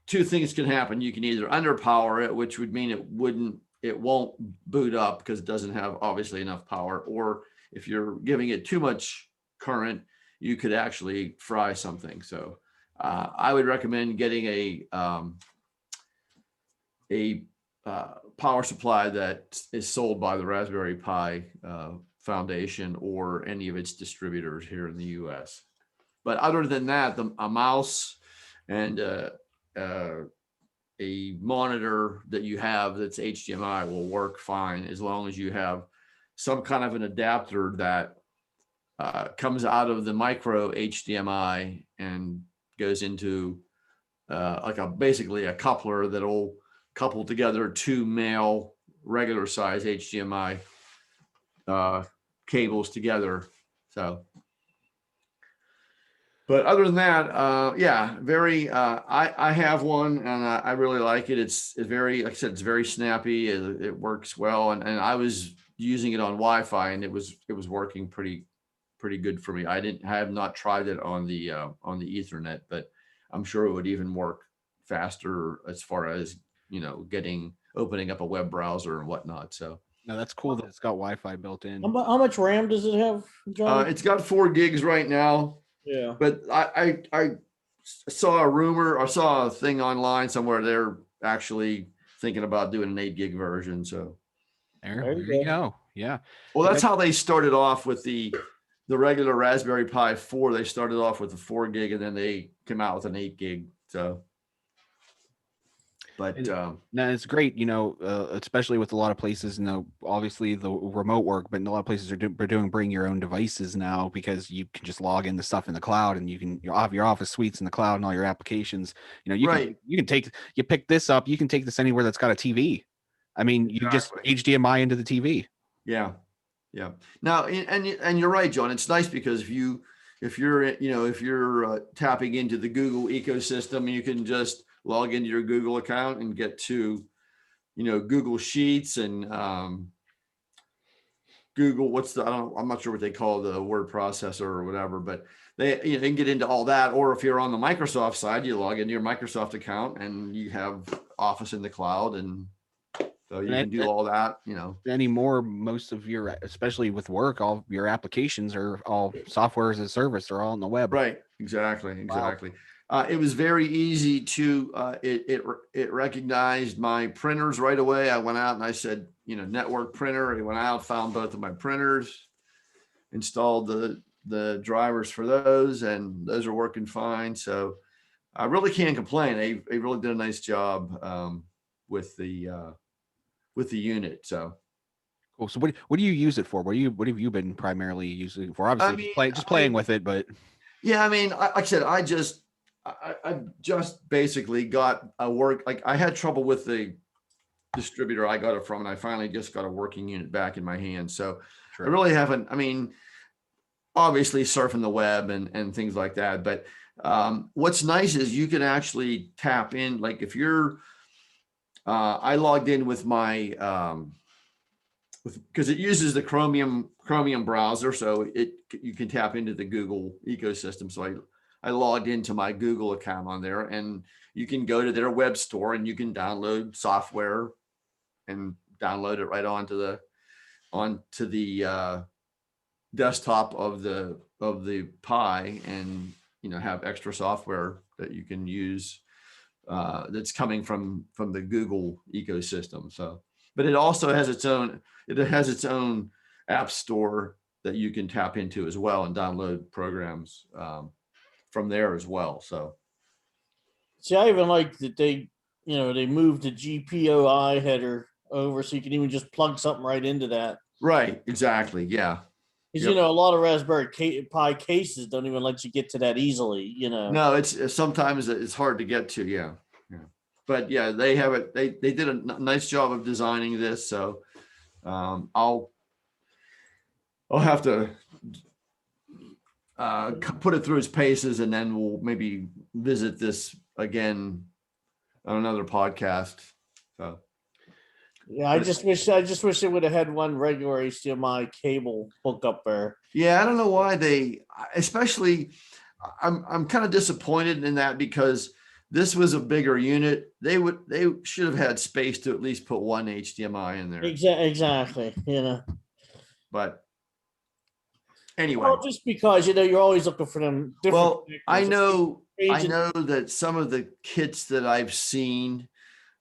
two things can happen. You can either underpower it, which would mean it won't boot up because it doesn't have obviously enough power, or if you're giving it too much current, you could actually fry something. So I would recommend getting a power supply that is sold by the Raspberry Pi Foundation or any of its distributors here in the US. But other than that, a mouse and a monitor that you have that's HDMI will work fine, as long as you have some kind of an adapter that comes out of the micro HDMI and goes into basically a coupler that'll couple together two male regular size HDMI cables together. So, but other than that, very. I have one, and I really like it. It's very, like I said, it's very snappy. It works well, and I was using it on Wi-Fi, and it was working pretty good for me. I have not tried it on the Ethernet, but I'm sure it would even work faster as far as opening up a web browser and whatnot. So No, that's cool that it's got Wi-Fi built in. How much RAM does it have, John? it's got 4 gigs right now. Yeah. But I saw a rumor, I saw a thing online somewhere, they're actually thinking about doing an 8 gig version. So There you go. Yeah. Well, that's how they started off with the regular Raspberry Pi 4. They started off with the 4 gig, and then they came out with an 8 gig. So, but no, it's great, especially with a lot of places, obviously the remote work, but in a lot of places are doing bring your own devices now, because you can just log in the stuff in the cloud, and you have your office suites in the cloud and all your applications. You pick this up, you can take this anywhere that's got a TV. I mean, you just HDMI into the TV. Yeah. Now, and you're right, John. It's nice because if you're tapping into the Google ecosystem, you can just log into your Google account and get to, Google Sheets and Google, I'm not sure what they call the word processor or whatever, but they can get into all that. Or if you're on the Microsoft side, you log into your Microsoft account and you have Office in the cloud, and so you can do all that, Anymore, most of your, especially with work, all your applications are all software as a service. They're all on the web. Right. Exactly. Wow. It was very easy to, it recognized my printers right away. I went out and I said, network printer. I went out, found both of my printers, installed the drivers for those, and those are working fine. So I really can't complain. They really did a nice job with the unit. So cool. So what do you use it for? What have you been primarily using it for? Obviously, just playing with it, but yeah, I mean, like I said, I just basically got a work. Like, I had trouble with the distributor I got it from, and I finally just got a working unit back in my hands. So I really haven't. I mean, obviously surfing the web and things like that, but What's nice is you can actually tap in, like if you're, I logged in with my, because it uses the Chromium browser, so you can tap into the Google ecosystem. So I logged into my Google account on there, and you can go to their web store and you can download software and download it right onto the desktop of the Pi, and have extra software that you can use that's coming from the Google ecosystem. So, but it also has its own app store that you can tap into as well and download programs from there as well. So, See, I even like that they moved the GPOI header over, so you can even just plug something right into that. right, exactly, yeah. Because Yep. a lot of Raspberry Pi cases don't even let you get to that easily. No, it's sometimes it's hard to get to, yeah. But yeah, they have it. They did a nice job of designing this. So I'll have to put it through its paces, and then we'll maybe visit this again on another podcast. So Yeah, I just wish they would have had one regular HDMI cable hook up there. yeah, I don't know why especially I'm kind of disappointed in that, because this was a bigger unit. They should have had space to at least put one HDMI in there. Exactly. But anyway, well, just because you're always looking for them different. well, I know Agent- that some of the kits that I've seen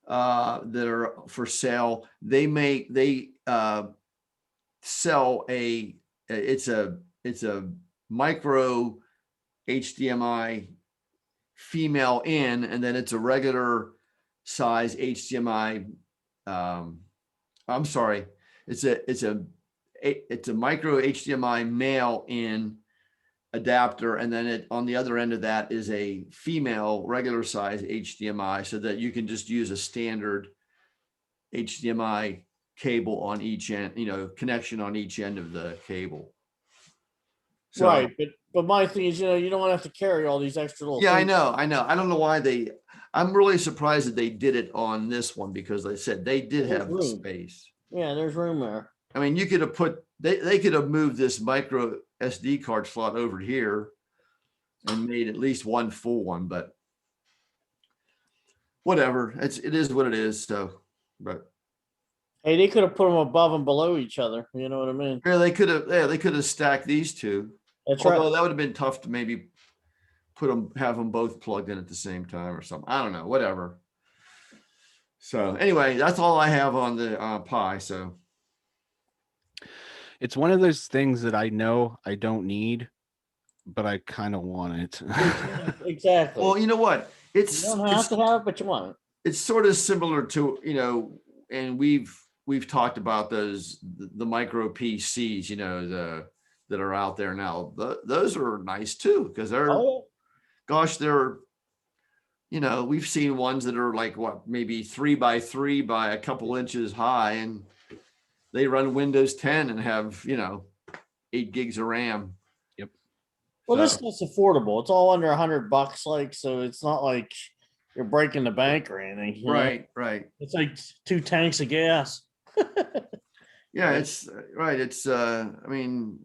that are for sale, they sell it's a micro HDMI female in, and then it's a regular size HDMI. I'm sorry, it's a micro HDMI male in adapter, and then on the other end of that is a female regular size HDMI, so that you can just use a standard HDMI cable on each end, connection on each end of the cable. So, right, but my thing is, you don't want to have to carry all these extra little. yeah, things. I know. I don't know why I'm really surprised that they did it on this one, because they said they did have the space. Yeah, there's room there. I mean, you could have they could have moved this micro SD card slot over here and made at least one full one, but whatever. It is what it is. So, but hey, they could have put them above and below each other. You know what I mean? yeah, they could have stacked these two. That's Although right. that would have been tough to maybe have them both plugged in at the same time or something. I don't know, whatever. So anyway, that's all I have on the Pi. So it's one of those things that I know I don't need, but I kind of want it. Exactly. Well, you know what? You don't have to have it, but you want it. It's sort of similar to, and we've talked about the micro PCs, that are out there now. Those are nice too, because we've seen ones that are like maybe 3x3 by a couple inches high, and they run Windows 10 and have 8 gigs of RAM. Yep. Well, this is affordable. It's all under $100, so it's not like you're breaking the bank or anything. Right. It's like 2 tanks of gas. Yeah, it's right. It's I mean,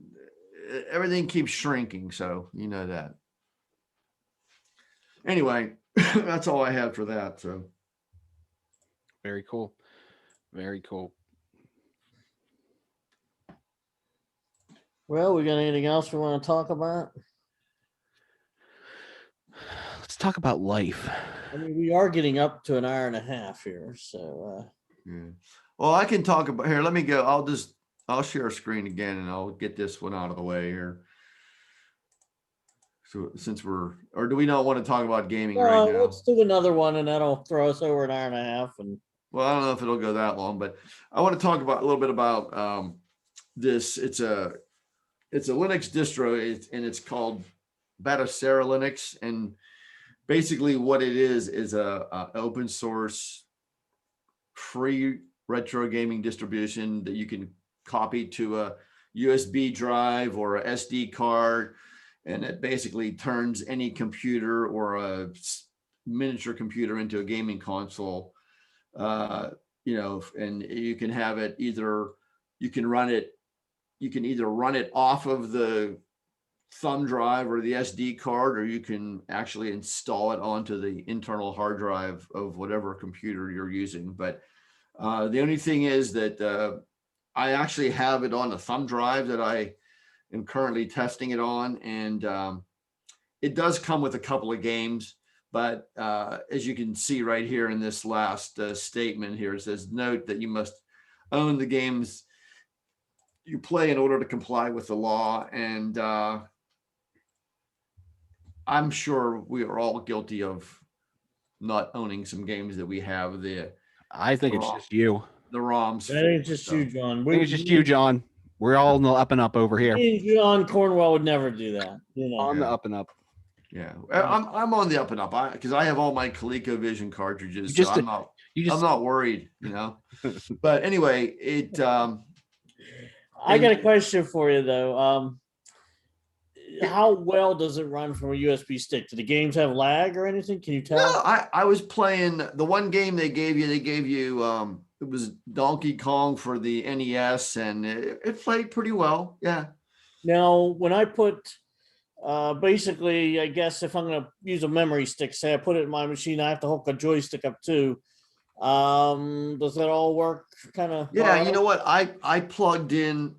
everything keeps shrinking, so you know that. Anyway, that's all I had for that. So Very cool. Very cool. Well, we got anything else we want to talk about? Let's talk about life. I mean, we are getting up to an hour and a half here, so. yeah. Well, I can talk about here. Let me go. I'll share a screen again, and I'll get this one out of the way here. So since or do we not want to talk about gaming right now? Let's do another one, and that'll throw us over an hour and a half. And well, I don't know if it'll go that long, but I want to talk a little bit about this. It's a Linux distro, and it's called Batocera Linux, and basically what it is a open source free retro gaming distribution that you can copy to a USB drive or a SD card, and it basically turns any computer or a miniature computer into a gaming console. And you can have it you can either run it off of the thumb drive or the SD card, or you can actually install it onto the internal hard drive of whatever computer you're using. But the only thing is that I actually have it on a thumb drive that I am currently testing it on, and it does come with a couple of games. But as you can see right here in this last statement here, it says, note that you must own the games you play in order to comply with the law. And I'm sure we are all guilty of not owning some games that we have I think it's just you. the ROMs. I think it's just you, John. I think it's just you, John. We're all on the up and up over here. Me and John Cornwell would never do that. On the up and up. Yeah, I'm on the up and up because I have all my ColecoVision cartridges. So I'm not worried, But anyway, I got a question for you though. How well does it run from a USB stick? Do the games have lag or anything? Can you tell? No, I was playing the one game they gave you. It was Donkey Kong for the NES, and it played pretty well. Yeah. Now, when I put basically, I guess if I'm going to use a memory stick, say I put it in my machine, I have to hook a joystick up too. Does that all work? Kind of. Yeah, you know what? I plugged in.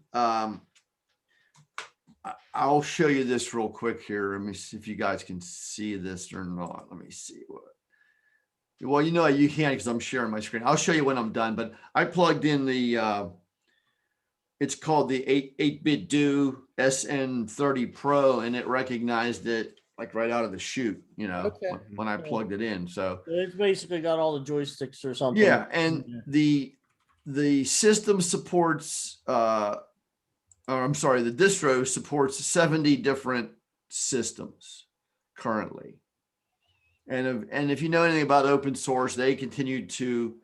I'll show you this real quick here. Let me see if you guys can see this or not. Let me see what. Well, you can because I'm sharing my screen. I'll show you when I'm done. But I plugged in the. It's called the 8-bit do SN30 Pro, and it recognized it like right out of the chute, when I plugged it in. So it's basically got all the joysticks or something. Yeah, and the system supports. The distro supports 70 different systems currently. And if you know anything about open source, they continue to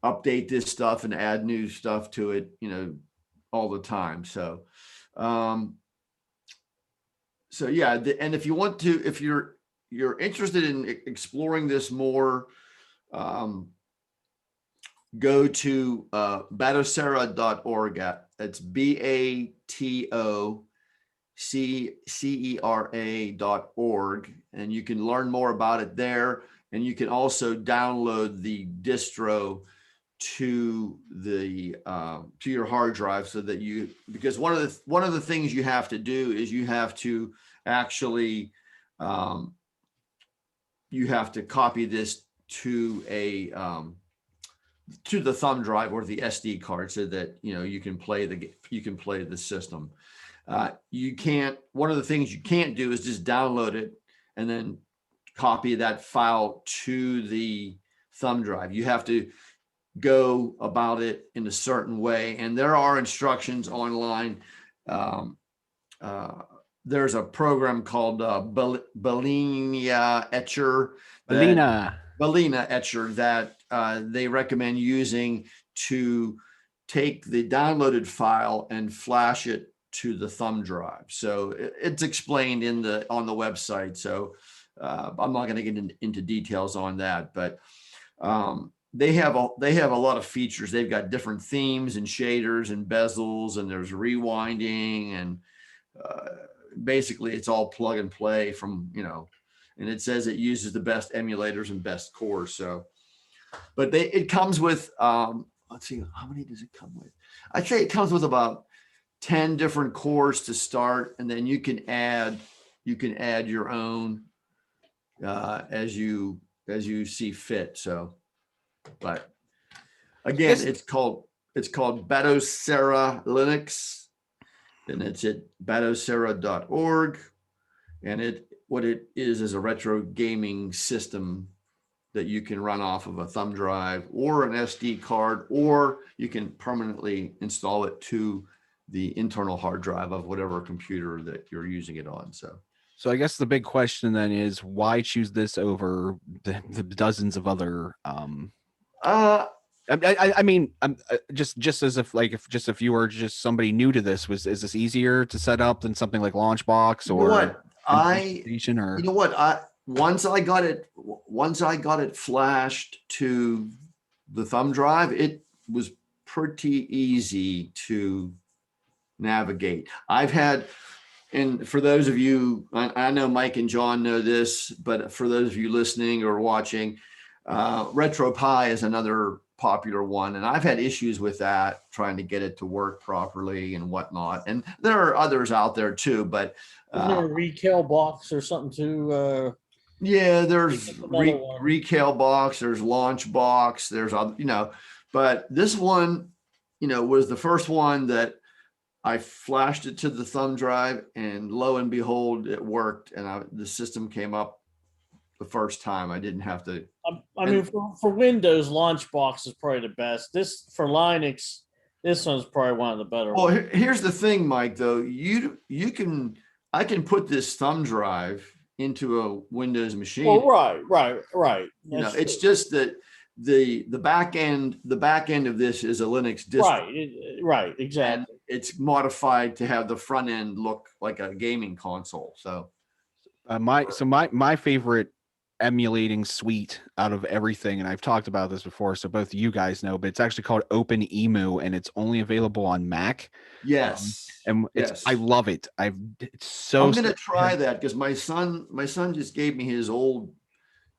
update this stuff and add new stuff to it, all the time. So, yeah. And if you want to, if you're interested in exploring this more, go to batocera.org. That's BATOCERA.org, and you can learn more about it there. And you can also download the distro to your hard drive, so that because one of the things you have to do is you have to actually you have to copy this to the thumb drive or the SD card, so that you can play the system. One of the things you can't do is just download it and then copy that file to the thumb drive. You have to go about it in a certain way, and there are instructions online. There's a program called Balena Etcher. Balena Etcher that they recommend using to take the downloaded file and flash it to the thumb drive. So it's explained on the website. So I'm not going to get into details on that, but they have a lot of features. They've got different themes and shaders and bezels, and there's rewinding, and basically it's all plug and play from, and it says it uses the best emulators and best cores. So, but it comes with, let's see, how many does it come with? I'd say it comes with about 10 different cores to start, and then you can add your own as you see fit. So, but again, it's called Batocera Linux, and it's at batocera.org, and what it is a retro gaming system that you can run off of a thumb drive or an SD card, or you can permanently install it to the internal hard drive of whatever computer that you're using it on. So I guess the big question then is, why choose this over the dozens of other? I mean, just as if like if you were just somebody new to this, is this easier to set up than something like Launchbox You know or what? Station or You know what? Once I got it flashed to the thumb drive, it was pretty easy to navigate. And for those of you, I know Mike and John know this, but for those of you listening or watching, RetroPie is another popular one. And I've had issues with that, trying to get it to work properly and whatnot. And there are others out there too, but Isn't there a Recal box or something too? yeah, there's another one. Recal box, there's Launch box, there's other, but this one, was the first one that I flashed it to the thumb drive, and lo and behold, it worked, and the system came up the first time. I didn't have to. I mean, for Windows, Launchbox is probably the best. This for Linux, this one's probably one of the better Well, ones. here's the thing, Mike. Though I can put this thumb drive into a Windows machine. Well, right. It's just that the back end of this is a Linux distro. Right, exactly. And it's modified to have the front end look like a gaming console. So my favorite emulating suite out of everything, and I've talked about this before, so both you guys know, but it's actually called OpenEmu, and it's only available on Mac. Yes. I love it. I'm gonna try that because my son just gave me his old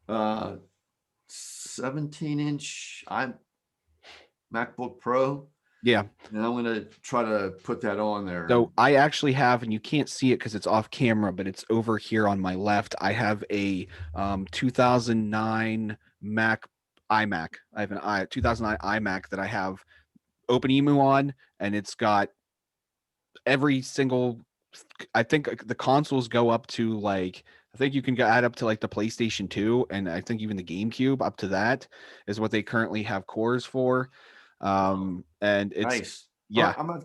17-inch MacBook Pro. Yeah. And I'm going to try to put that on there. So I actually have, and you can't see it because it's off camera, but it's over here on my left. I have a 2009 iMac. I have an 2009 iMac that I have OpenEmu on, and it's got every single, I think the consoles go up to I think you can add up to the PlayStation 2, and I think even the GameCube up to that is what they currently have cores for. And it's nice. Yeah. I'll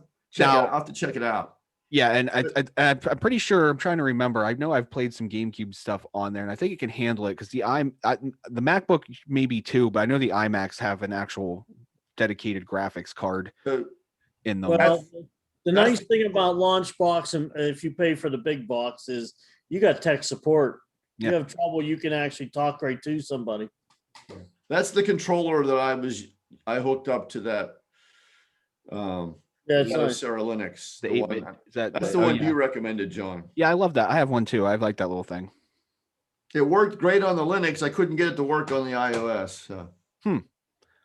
have to check it out. Yeah, and I'm pretty sure, I'm trying to remember. I know I've played some GameCube stuff on there, and I think it can handle it because the MacBook maybe too, but I know the iMacs have an actual dedicated graphics card in them. Well, the nice thing about Launchbox, and if you pay for the big box, is you got tech support. You have trouble, you can actually talk right to somebody. That's the controller that I hooked up to that. Sarah Linux. The 8-bit. That's the one you recommended, John. Yeah, I love that. I have one too. I like that little thing. It worked great on the Linux. I couldn't get it to work on the iOS.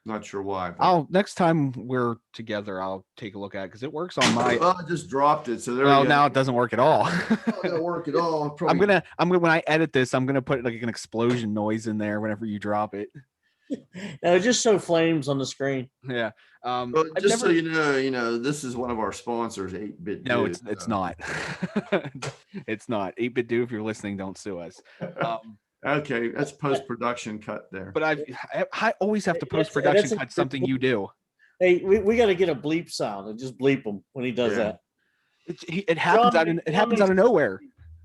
Not sure why. Next time we're together, I'll take a look at it because it works on my. Well, I just dropped it, so now it doesn't work at all. It doesn't work at all. I'm gonna when I edit this, I'm gonna put an explosion noise in there whenever you drop it. No, just show flames on the screen. Yeah. Well, just so you know, this is one of our sponsors, 8-Bit. No, it's not. It's not. 8-Bit Do. If you're listening, don't sue us. Okay, that's post-production cut there. But I always have to post-production cut something you do. Hey, we got to get a bleep sound and just bleep him when he does that. It happens out of nowhere.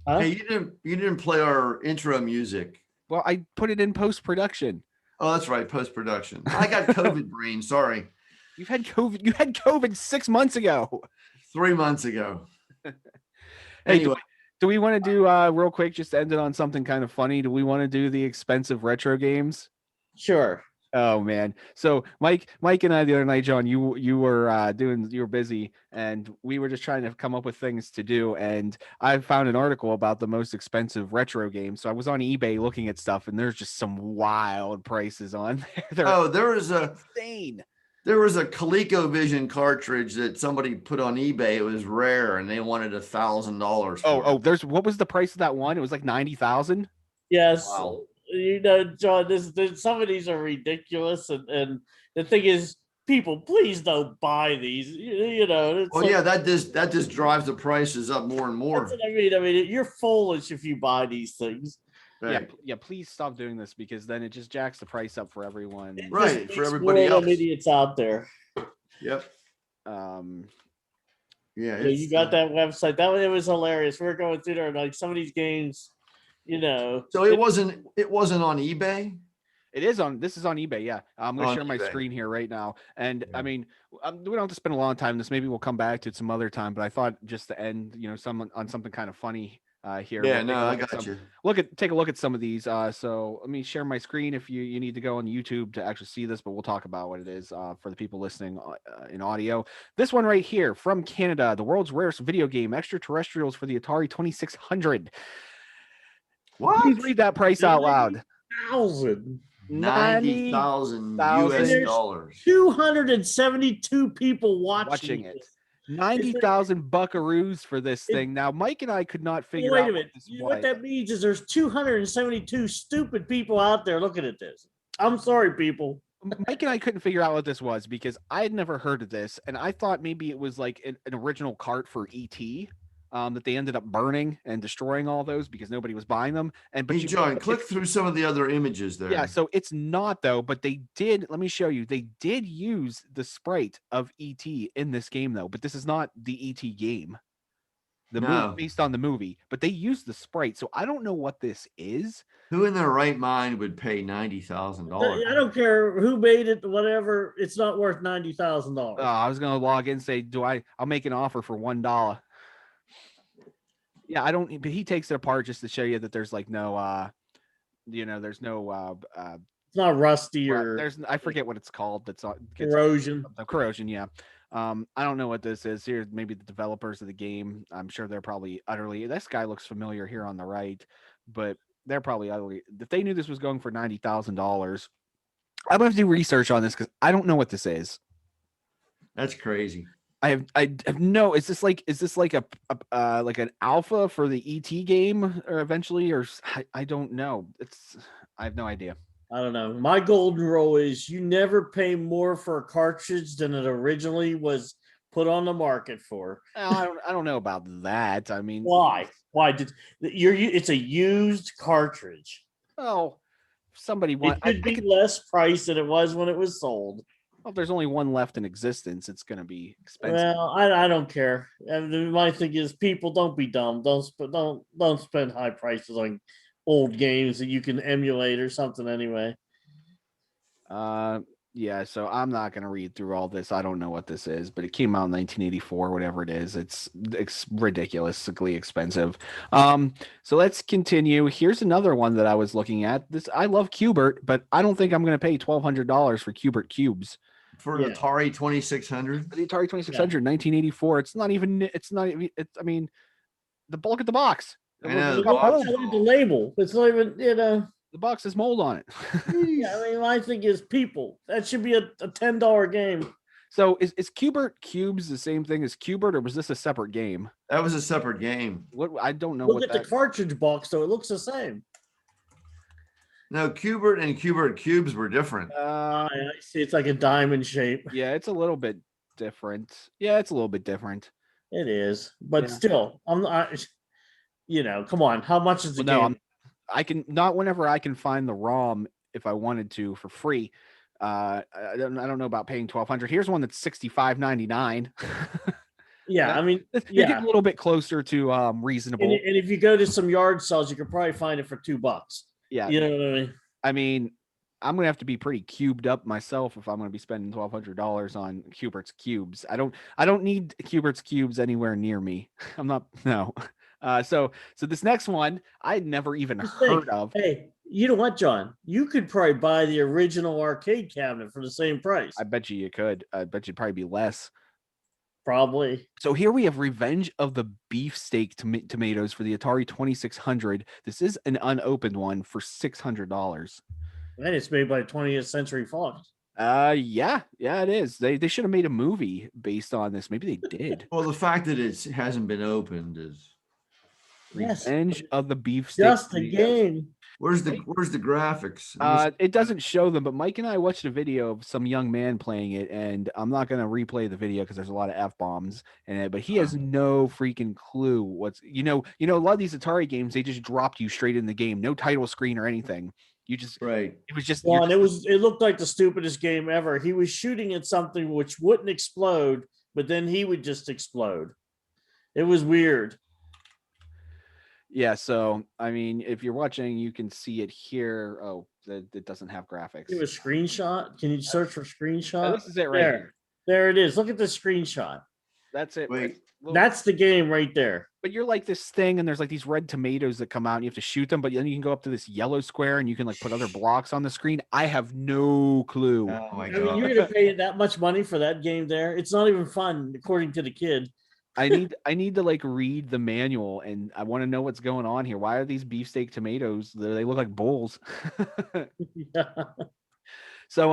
Huh? Hey, you didn't play our intro music. Well, I put it in post-production. Oh, that's right, post-production. I got COVID brain. Sorry. You had COVID 6 months ago. 3 months ago. Anyway. Do we want to do real quick, just to end it on something kind of funny? Do we want to do the expensive retro games? Sure. Oh man. So Mike and I the other night, John, you were busy, and we were just trying to come up with things to do. And I found an article about the most expensive retro games. So I was on eBay looking at stuff, and there's just some wild prices on there. There was insane. There was a ColecoVision cartridge that somebody put on eBay. It was rare, and they wanted $1,000. What was the price of that one? It was like 90,000. Yes. Wow. John, some of these are ridiculous, and the thing is, people, please don't buy these. That just drives the prices up more and more. That's what I mean, you're foolish if you buy these things. Right. Yeah. Please stop doing this because then it just jacks the price up for everyone. Right, for everybody else. Idiots out there. Yep. You got that website. It was hilarious. We were going through there, like some of these games, So it wasn't on eBay. It is on. This is on eBay. Yeah, I'm gonna On share my eBay. screen here right now. And Yeah. I mean, we don't have to spend a long time on this. Maybe we'll come back to it some other time. But I thought just to end, some on something kind of funny here. Yeah, We'll take no, a I look at got some. you. Take a look at some of these. So let me share my screen if you need to go on YouTube to actually see this. But we'll talk about what it is for the people listening in audio. This one right here from Canada, the world's rarest video game, extraterrestrials for the Atari 2600. What? Please read that price out loud. 90,000. 90,000 90,000 US dollars. 272 people watching it. this. 90,000 buckaroos for this thing. Now, Mike and I could not figure Wait out a minute. what this You know was. what that means is there's 272 stupid people out there looking at this. I'm sorry, people. Mike and I couldn't figure out what this was because I had never heard of this, and I thought maybe it was like an original cart for ET that they ended up burning and destroying all those because nobody was buying them. But Hey, John, click through some of the other images there. Yeah, so it's not though, but they did. Let me show you. They did use the sprite of ET in this game though, but this is not the ET game. The movie based on the movie, but they used the sprite. So I don't know what this is. Who in their right mind would pay $90,000? I don't care who made it, whatever. It's not worth $90,000. I was gonna log in and say, I'll make an offer for $1. Yeah, I don't. But he takes it apart just to show you that there's like no, there's no. It's not rusty or there's. I forget what it's called. That's corrosion. Corrosion, yeah. I don't know what this is. Here, maybe the developers of the game. I'm sure they're probably utterly. This guy looks familiar here on the right, but they're probably utterly. If they knew this was going for $90,000, I'm gonna have to do research on this because I don't know what this is. That's crazy. I have no. Is this like a like an alpha for the ET game or eventually, or I don't know. I have no idea. I don't know. My golden rule is you never pay more for a cartridge than it originally was put on the market for. I don't know about that. I mean, why? Why did it's a used cartridge? Oh, somebody want. It could be less price than it was when it was sold. Well, if there's only one left in existence, it's going to be expensive. Well, I don't care. And my thing is, people don't be dumb. Don't spend high prices on old games that you can emulate or something anyway. Yeah, so I'm not going to read through all this. I don't know what this is, but it came out in 1984, whatever it is. It's ridiculously expensive. So let's continue. Here's another one that I was looking at. I love Qbert, but I don't think I'm going to pay $1,200 for Qbert cubes. For an Atari 2600? For the Atari 2600, 1984. I mean, the bulk of the box. I know, the label. It's not even, the box has mold on it. Yeah, I mean, my thing is people. That should be a $10 game. So is Qbert Cubes the same thing as Qbert, or was this a separate game? That was a separate game. What I don't know. Look at the cartridge box, though. It looks the same. No, Qbert and Qbert Cubes were different. I see. It's like a diamond shape. Yeah, it's a little bit different. Yeah, it's a little bit different. It is, but still, I'm not. Come on. How much is the game? I can not whenever I can find the ROM if I wanted to for free. I don't know about paying $1,200. Here's one that's $65.99. Yeah, I mean, you're getting a little bit closer to reasonable. And if you go to some yard sales, you could probably find it for $2. Yeah, you know what I mean. I mean, I'm gonna have to be pretty cubed up myself if I'm gonna be spending $1,200 on Qbert's cubes. I don't need Qbert's cubes anywhere near me. I'm not. No. So this next one I'd never even heard of. Hey, you know what, John? You could probably buy the original arcade cabinet for the same price. I bet you could. I bet you'd probably be less. Probably. So here we have Revenge of the Beefsteak tomatoes for the Atari 2600. This is an unopened one for $600. And it's made by 20th Century Fox. Yeah, it is. They should have made a movie based on this. Maybe they did. Well, the fact that it hasn't been opened is Revenge of the Beefsteak. Just a game. Where's the graphics? It doesn't show them, but Mike and I watched a video of some young man playing it, and I'm not gonna replay the video because there's a lot of F-bombs in it, but he has no freaking clue what's a lot of these Atari games, they just dropped you straight in the game, no title screen or anything. You just right. It was just it looked like the stupidest game ever. He was shooting at something which wouldn't explode, but then he would just explode. It was weird. Yeah, so I mean, if you're watching, you can see it here. Oh, It doesn't have graphics. Give a screenshot. Can you search for screenshot? This is it right here. There it is. Look at the screenshot. That's it. Wait. That's the game right there. But you're like this thing, and there's like these red tomatoes that come out, and you have to shoot them. But then you can go up to this yellow square, and you can like put other blocks on the screen. I have no clue. Oh my I mean, god. you're gonna pay that much money for that game there. It's not even fun, according to the kid. I need to like read the manual, and I want to know what's going on here. Why are these beefsteak tomatoes? They look like bulls. Yeah. So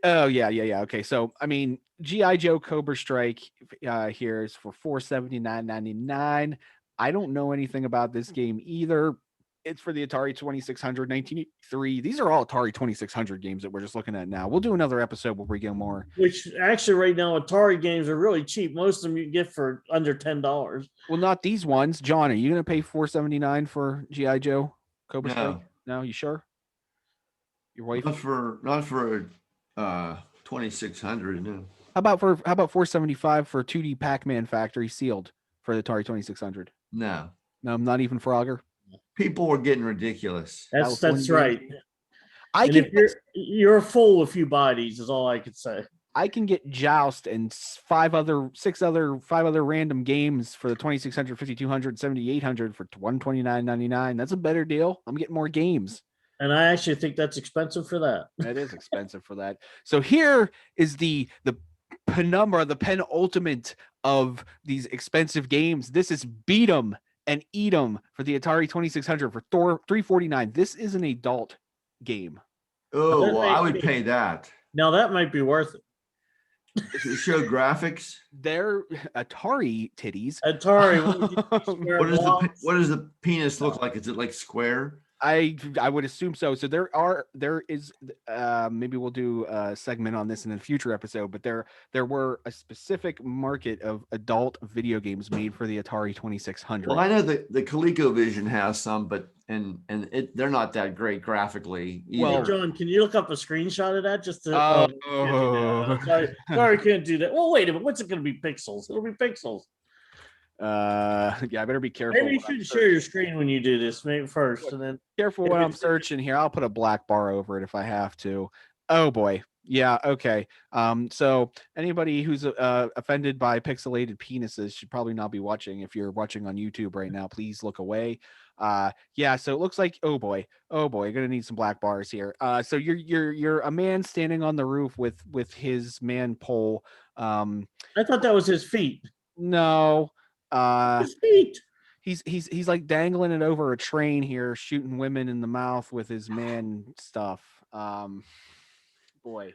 oh yeah. Okay. So I mean, G.I. Joe Cobra Strike here is for $479.99. I don't know anything about this game either. It's for the Atari 2600 1983. These are all Atari 2600 games that we're just looking at now. We'll do another episode where we get more. Which actually right now Atari games are really cheap. Most of them you can get for under $10. Well, not these ones. John, are you going to pay $479 for G.I. Joe Cobra Strike? No. No, you sure? Your wife? Not for 2600. No. How about $475 for 2D Pac-Man Factory Sealed for the Atari 2600? No. No, not even Frogger. People were getting ridiculous. That's California. right. I And can if you're a fool if you buy these, is all I could say. I can get Joust and five other random games for the 2600, 5200, 7800 for $129.99. That's a better deal. I'm getting more games. And I actually think that's expensive for that. That is expensive for that. So here is the penumbra, the penultimate of these expensive games. This is Beat 'em and Eat 'em for the Atari 2600 for $349. This is an adult game. Oh, That well, might I would be- pay that. Now that might be worth it. Does it show graphics? They're Atari titties. Atari, what would you What does the penis look like? Is it like square? I would assume so. So there is maybe we'll do a segment on this in a future episode, but there were a specific market of adult video games made for the Atari 2600. Well, I know that the ColecoVision has some, but they're not that great graphically either. Well, John, can you look up a screenshot of that just to? Oh. Sorry, can't do that. Well, wait a minute. What's it going to be? Pixels. It'll be pixels. Yeah, I better be careful. Maybe you what I'm should share your screen when you do this, maybe first, and then. careful when I'm searching here. I'll put a black bar over it if I have to. Oh boy. Yeah, okay. So anybody who's offended by pixelated penises should probably not be watching. If you're watching on YouTube right now, please look away. Yeah, so it looks like oh boy, gonna need some black bars here. So you're a man standing on the roof with his man pole. I thought that was his feet. No. His feet. He's like dangling it over a train here, shooting women in the mouth with his man stuff. Boy.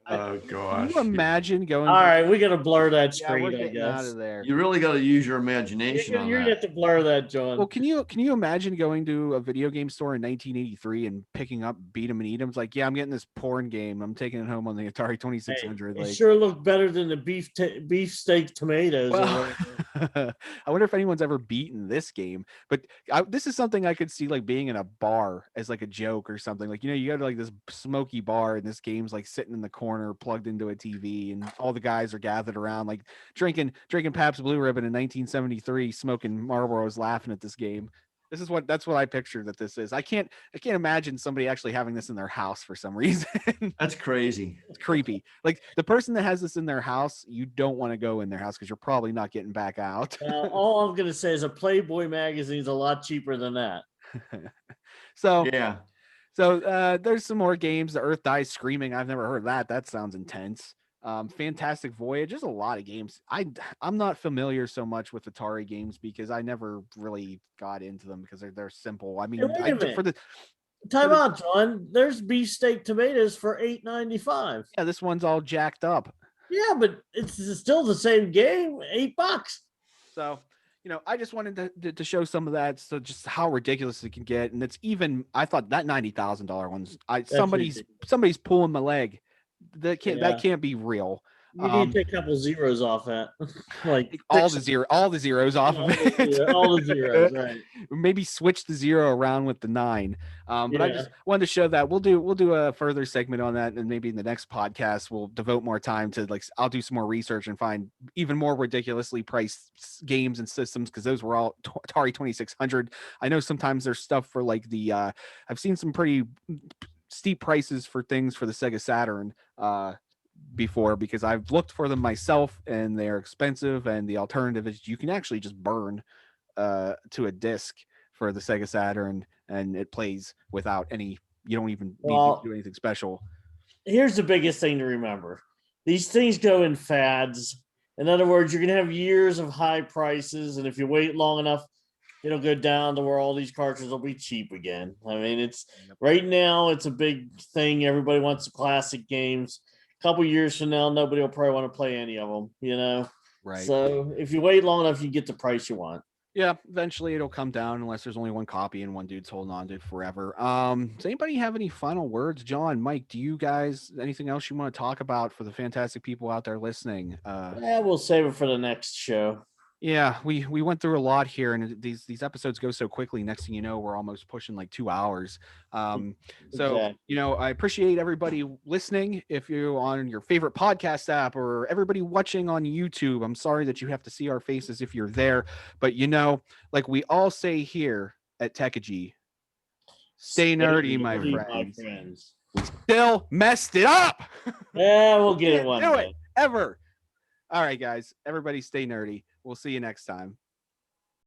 Oh Can gosh. you imagine going? All right, we got to blur that Yeah, we're screen, I getting out guess. of there. You really got to use your imagination on You're that. going to have to blur that, John. Well, can you imagine going to a video game store in 1983 and picking up Beat 'em and Eat 'em? It's like, yeah, I'm getting this porn game. I'm taking it home on the Atari 2600. It Like, sure looked better than the beefsteak tomatoes. or well, whatever. I wonder if anyone's ever beaten this game. But this is something I could see like being in a bar as like a joke or something. Like, you got like this smoky bar and this game's like sitting in the corner plugged into a TV and all the guys are gathered around like drinking Pabst Blue Ribbon in 1973, smoking Marlboros, laughing at this game. That's what I picture that this is. I can't imagine somebody actually having this in their house for some reason. That's crazy. It's creepy. Like the person that has this in their house, you don't want to go in their house because you're probably not getting back out. All I'm going to say is a Playboy magazine is a lot cheaper than that. So Yeah. So there's some more games. The Earth Dies Screaming. I've never heard that. That sounds intense. Fantastic Voyage. There's a lot of games. I'm not familiar so much with Atari games because I never really got into them because they're simple. I mean, Hey, wait a minute. for the Time out, John. There's beefsteak tomatoes for $8.95. yeah, this one's all jacked up. Yeah, but it's still the same game. $8. So I just wanted to show some of that, so just how ridiculous it can get, and it's even. I thought that $90,000 one's. Somebody's pulling my leg. That can't be real. You need to take a couple zeros off that. Like Take all the zeros off of it. all the zeros, right? Maybe switch the 0 around with the 9. But I just wanted to show that we'll do a further segment on that, and maybe in the next podcast we'll devote more time to, like, I'll do some more research and find even more ridiculously priced games and systems, because those were all Atari 2600. I know sometimes there's stuff for like the I've seen some pretty steep prices for things for the Sega Saturn before, because I've looked for them myself and they're expensive, and the alternative is you can actually just burn to a disc for the Sega Saturn, and it plays without any, you don't even need to do anything special. Here's the biggest thing to remember. These things go in fads. In other words, you're going to have years of high prices, and if you wait long enough, it'll go down to where all these cartridges will be cheap again. I mean, it's right now, it's a big thing. Everybody wants the classic games. A couple years from now, nobody will probably want to play any of them, you know? Right. So if you wait long enough, you get the price you want. Yeah, eventually it'll come down, unless there's only one copy and one dude's holding on to it forever. Does anybody have any final words? John, Mike, do you guys, anything else you want to talk about for the fantastic people out there listening? Yeah, we'll save it for the next show. Yeah, we went through a lot here, and these episodes go so quickly. Next thing you know, we're almost pushing like 2 hours. So, Exactly. you know, I appreciate everybody listening. If you're on your favorite podcast app, or everybody watching on YouTube, I'm sorry that you have to see our faces if you're there. But, you know, like we all say here at Techegy, stay nerdy, my friends. We still messed it up. Yeah, we'll get it one do day. it ever. All right, guys, everybody stay nerdy. We'll see you next time.